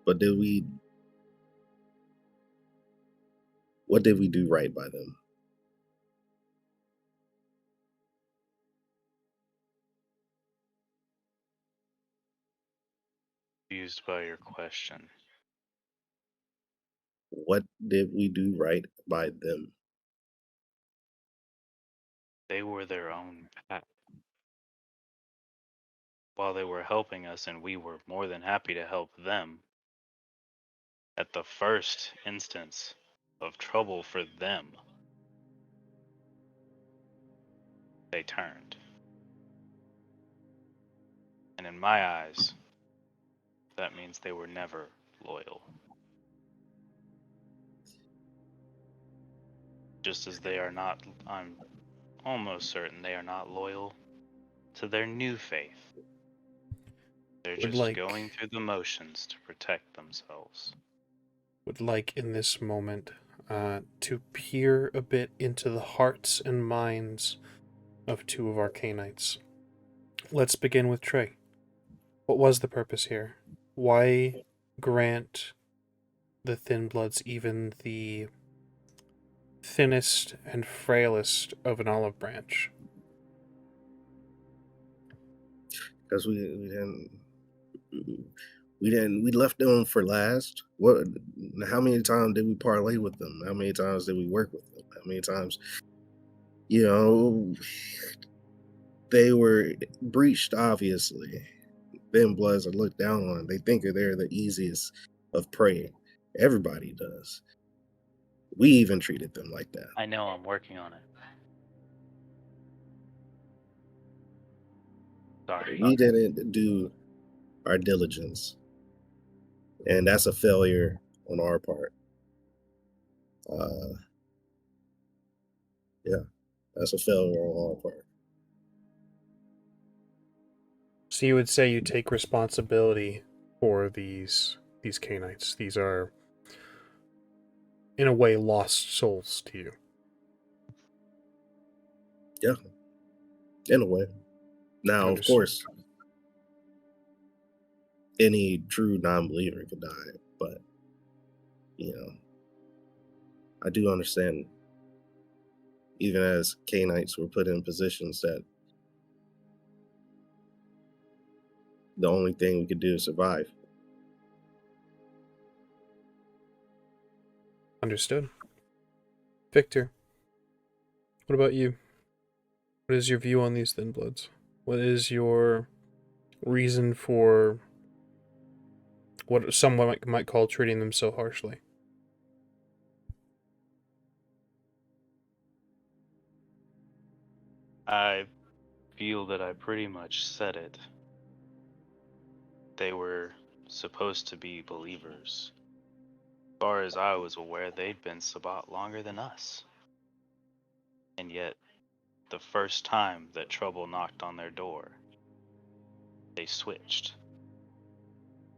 But what did we do right by them? Confused by your question. What did we do right by them? They were their own pack. While they were helping us, and we were more than happy to help them, at the first instance of trouble for them, they turned. And in my eyes, that means they were never loyal. Just as they are not, I'm almost certain they are not loyal to their new faith. They're just going through the motions to protect themselves. would like in this moment to peer a bit into the hearts and minds of two of our Canaanites. Let's begin with Trey. What was the purpose here? Why grant the Thin Bloods even the thinnest and frailest of an olive branch? Because we left them for last. What? How many times did we parlay with them? How many times did we work with them? How many times, you know, they were breached? Obviously, Thin Bloods are looked down on. They think they're the easiest of prey. Everybody does. We even treated them like that. I know, I'm working on it. Sorry. We didn't do our diligence, and that's a failure on our part. Yeah, that's a failure on our part. So you would say you take responsibility for these Canaanites. These are, in a way, lost souls to you. Yeah, in a way. Now, of Understood. course, any true non-believer could die, but I do understand. Even as Canaanites were put in positions that the only thing we could do is survive. Understood. Victor, what about you? What is your view on these Thin Bloods? What is your reason for what someone might call treating them so harshly? I feel that I pretty much said it. They were supposed to be believers. As far as I was aware, they'd been Sabbat longer than us. And yet, the first time that trouble knocked on their door, they switched.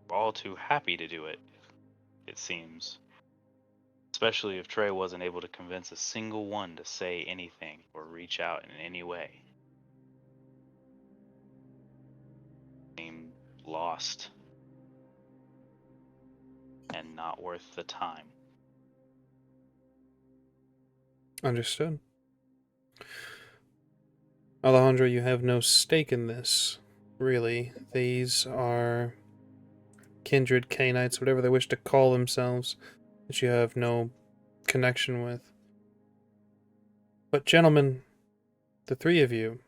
We're all too happy to do it, it seems. Especially if Trey wasn't able to convince a single one to say anything or reach out in any way. Seemed lost and not worth the time. Understood. Alejandro, you have no stake in this, really. These are kindred Canaanites, whatever they wish to call themselves, that you have no connection with. But gentlemen, the three of you,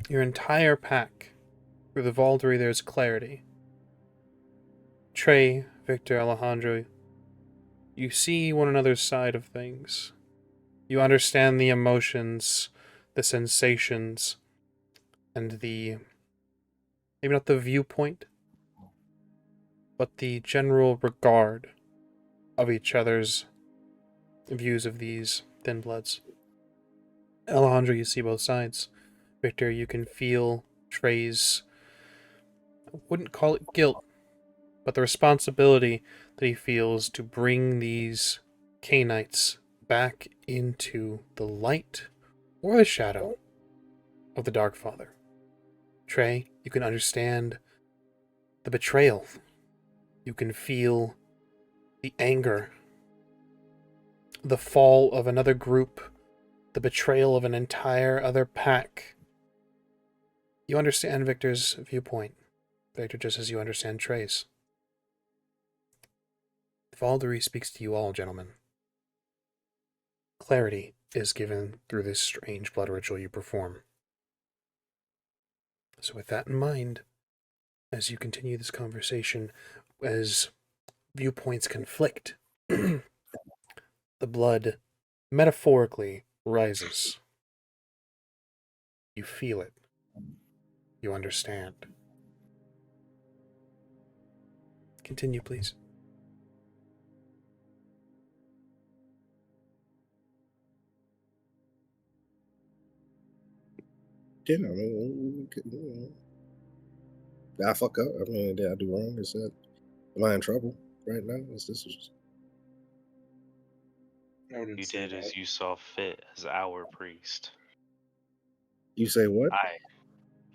your entire pack, through the Valkyrie there's clarity. Trey, Victor, Alejandro, you see one another's side of things. You understand the emotions, the sensations, and maybe not the viewpoint, but the general regard of each other's views of these Thin Bloods. Alejandro, you see both sides. Victor, you can feel Trey's, I wouldn't call it guilt, but the responsibility that he feels to bring these Canaanites back into the light or the shadow of the Dark Father. Trey, you can understand the betrayal. You can feel the anger, the fall of another group, the betrayal of an entire other pack. You understand Victor's viewpoint, Victor, just as you understand Trey's. Valkyrie speaks to you all, gentlemen. Clarity is given through this strange blood ritual you perform. So with that in mind, as you continue this conversation, as viewpoints conflict, the blood metaphorically rises. You feel it. You understand. Continue, please. Yeah, I mean, did I fuck up? I mean, did I do wrong? Am I in trouble? right now? Is this I wouldn't You say did that. as you saw fit as our priest. you say what?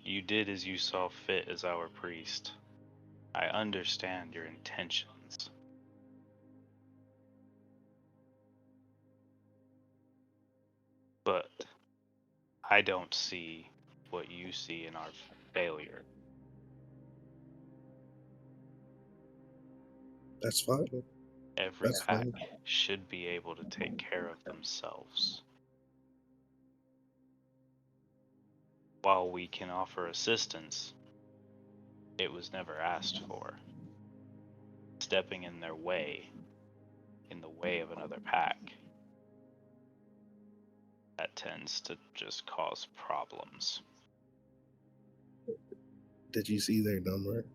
You did as you saw fit as our priest. I understand your intentions. But I don't see what you see in our failure. That's fine. Every That's pack fine. should be able to take care of themselves. While we can offer assistance, it was never asked for. Stepping in their way, in the way of another pack, that tends to just cause problems. Did you see their number?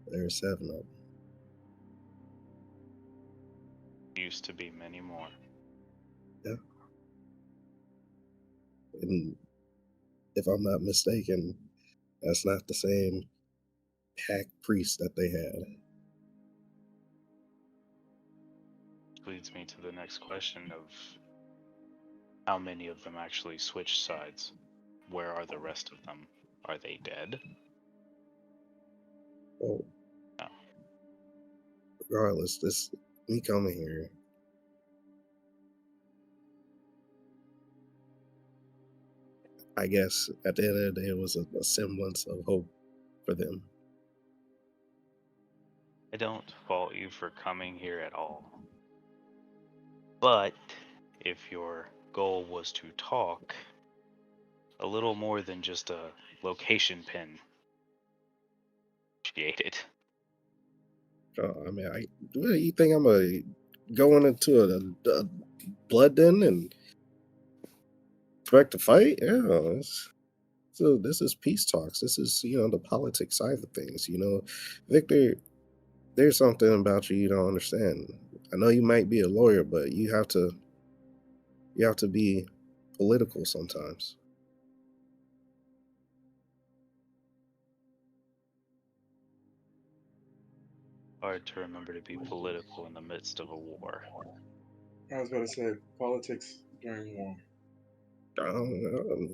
There are 7 of them. Used to be many more. Yeah. And if I'm not mistaken, that's not the same pack priest that they had. Leads me to the next question of how many of them actually switched sides? Where are the rest of them? Are they dead? Well, No. regardless, me coming here, I guess at the end of the day, it was a semblance of hope for them. I don't fault you for coming here at all. But if your goal was to talk, a little more than just a location pin appreciated. I mean, what do you think I'm going into a blood den and expect to fight? Yeah, so this is peace talks. This is the politics side of things. Victor, there's something about you don't understand. I know you might be a lawyer, but you have to be political sometimes. Hard to remember to be political in the midst of a war. I was about to say politics during war.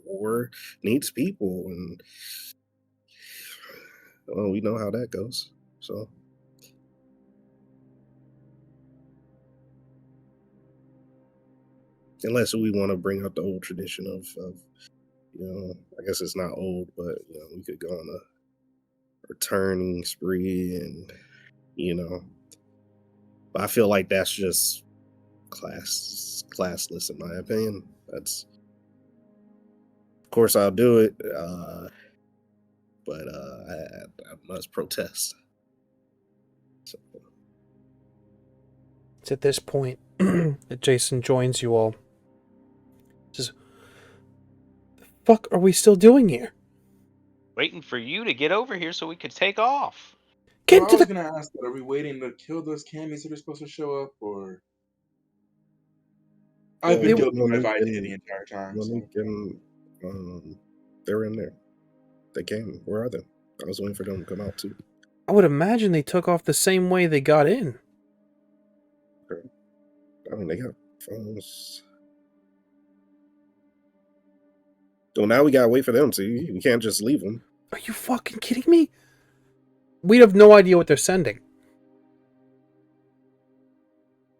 War needs people, and well, we know how that goes. So, unless we want to bring up the old tradition of I guess it's not old, but we could go on a returning spree, and but I feel like that's just classless in my opinion. That's, of course, I'll do it, but I must protest. So, It's at this point that Jason joins you all. Says, "The fuck are we still doing here? Waiting for you to get over here so we could take off. Get Well, I into was the." gonna ask that. Are we waiting to kill those camis that are supposed to show up, or I've been well, building my Vita the entire time. So Monique and they're in there. They came. Where are they? I was waiting for them to come out too. I would imagine they took off the same way they got in. Okay. I mean, they got phones. So now we gotta wait for them to. We can't just leave them. Are you fucking kidding me? We have no idea what they're sending.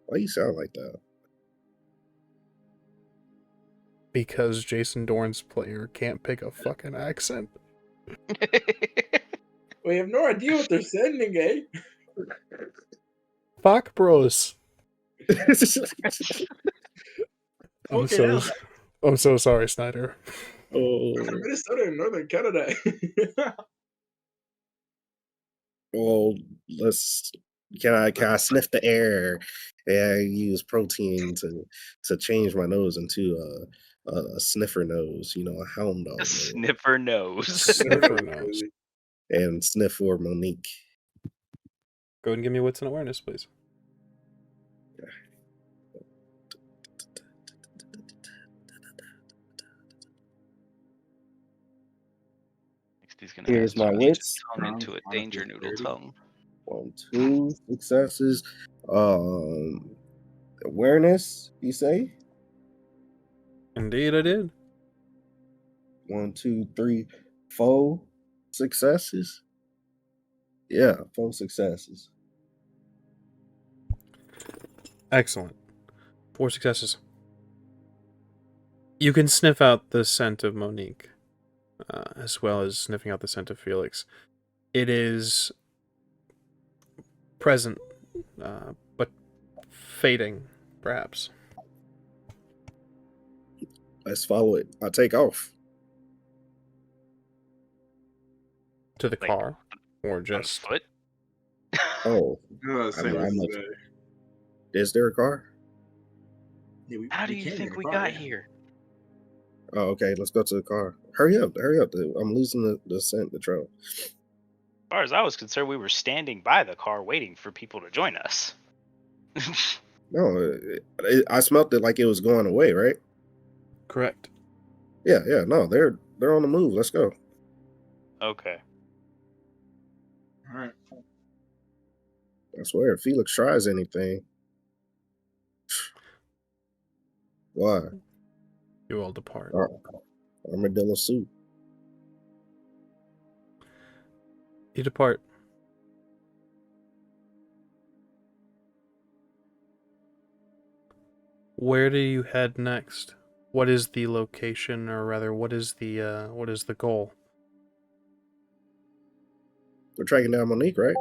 Why you sound like that? Because Jason Dorn's player can't pick a fucking accent. we have no idea what they're sending, eh? Fuck bros. Okay, I'm so sorry, Snyder. I'm from Minnesota and Northern Canada. Well, can I sniff the air? Yeah, I use protein to change my nose into a sniffer nose, a hound dog A nose, sniffer nose. Sniffer nose. and sniff for Monique. Go ahead and give me wits and awareness, please. Next he's gonna Here's have to my change his wits. tongue into a danger noodle tongue. 2 successes. Awareness, you say? Indeed, I did. 1, 2, 3, 4 successes. Yeah, 4 successes. Excellent. 4 successes. You can sniff out the scent of Monique, as well as sniffing out the scent of Felix. It is present, but fading, perhaps. Let's follow it. I'll take off. To the Like, car, or On just foot? Oh, I'm is there a car? How do you think we got here? Oh, okay. Let's go to the car. Hurry up. I'm losing the scent, the trail. As far as I was concerned, we were standing by the car waiting for people to join us. No, I smelled it like it was going away, right? correct. Yeah. No, they're on the move. Let's go. Okay. All right. I swear, if Felix tries anything, why? You all depart. Armadillo soup. You depart. Where do you head next? What is the location, or rather, what is the goal? We're tracking down Monique, right?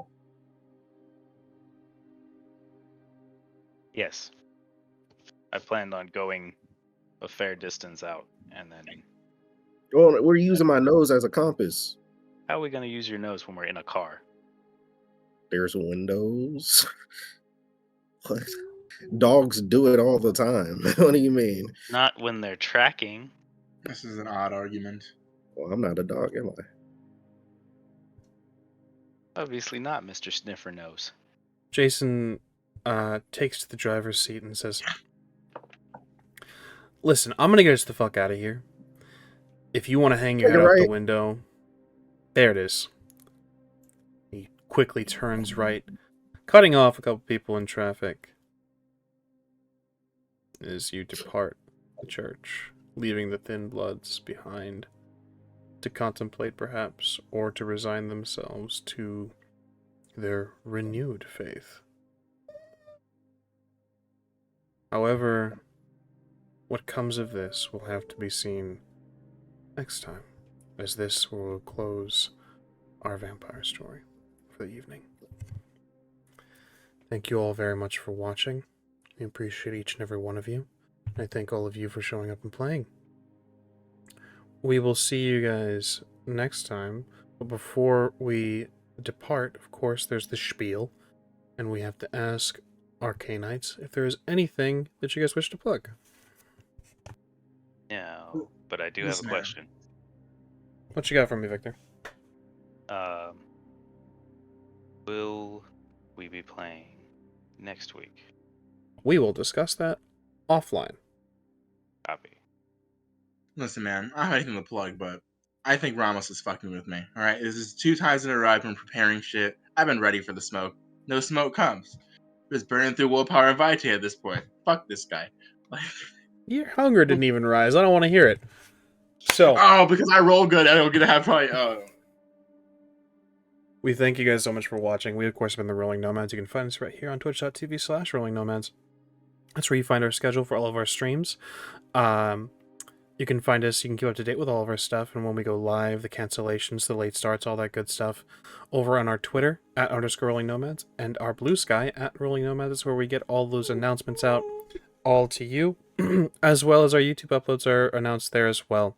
Yes. I planned on going a fair distance out, and then Well, we're using my nose as a compass. how are we going to use your nose when we're in a car? There's windows. What? Dogs do it all the time. What do you mean? Not when they're tracking. This is an odd argument. Well, I'm not a dog, am I? Obviously not, Mr. Sniffer Nose. Jason takes to the driver's seat and says, "Listen, I'm gonna get us the fuck out of here. If you want to hang your head out the window, there it is." He quickly turns right, cutting off a couple people in traffic as you depart the church, leaving the Thin Bloods behind to contemplate, perhaps, or to resign themselves to their renewed faith. However, what comes of this will have to be seen next time, as this will close our vampire story for the evening. Thank you all very much for watching. I appreciate each and every one of you. I thank all of you for showing up and playing. We will see you guys next time, but before we depart, of course, there's the spiel, and we have to ask our K-Knights if there is anything that you guys wish to plug. No, but I do have Listen, a man. question. What you got for me, Victor? Will we be playing next week? We will discuss that offline. Copy. Listen, man, I have anything to plug, but I think Ramos is fucking with me. All right, this is 2 times in a row I've been preparing shit. I've been ready for the smoke. No smoke comes. Just burning through willpower and Vitae at this point. Fuck this guy. Like, Your hunger didn't even rise. I don't want to hear it. So, oh, because I roll good, I don't get to have probably. Oh. we thank you guys so much for watching. We, of course, have been the Rolling Nomads. You can find us right here on twitch.tv/Rolling Nomads. That's where you find our schedule for all of our streams. You can find us, you can keep up to date with all of our stuff, and when we go live, the cancellations, the late starts, all that good stuff, over on our Twitter, @_Rolling Nomads, and our Blue Sky, @Rolling Nomads, is where we get all those announcements out, all to you, as well as our YouTube uploads are announced there as well.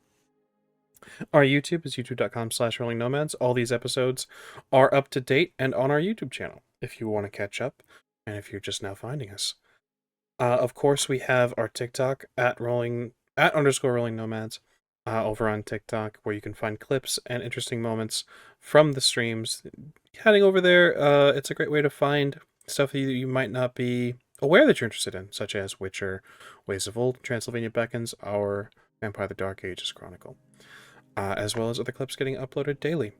Our YouTube is youtube.com/Rolling Nomads. All these episodes are up to date and on our YouTube channel, if you want to catch up, and if you're just now finding us. Of course, we have our TikTok, @_Rolling Nomads, over on TikTok, where you can find clips and interesting moments from the streams. Heading over there, it's a great way to find stuff that you might not be aware that you're interested in, such as Witcher, Ways of Old, Transylvania Beckons, our Vampire the Dark Ages Chronicle, as well as other clips getting uploaded daily.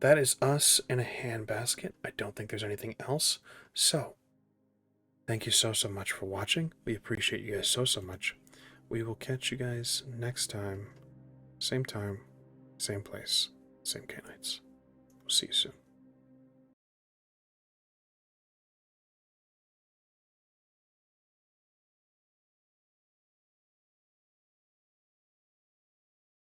that is us in a handbasket. I don't think there's anything else. So, thank you so much for watching. We appreciate you guys so much. We will catch you guys next time. Same time, same place, same K-Nights. We'll see you soon.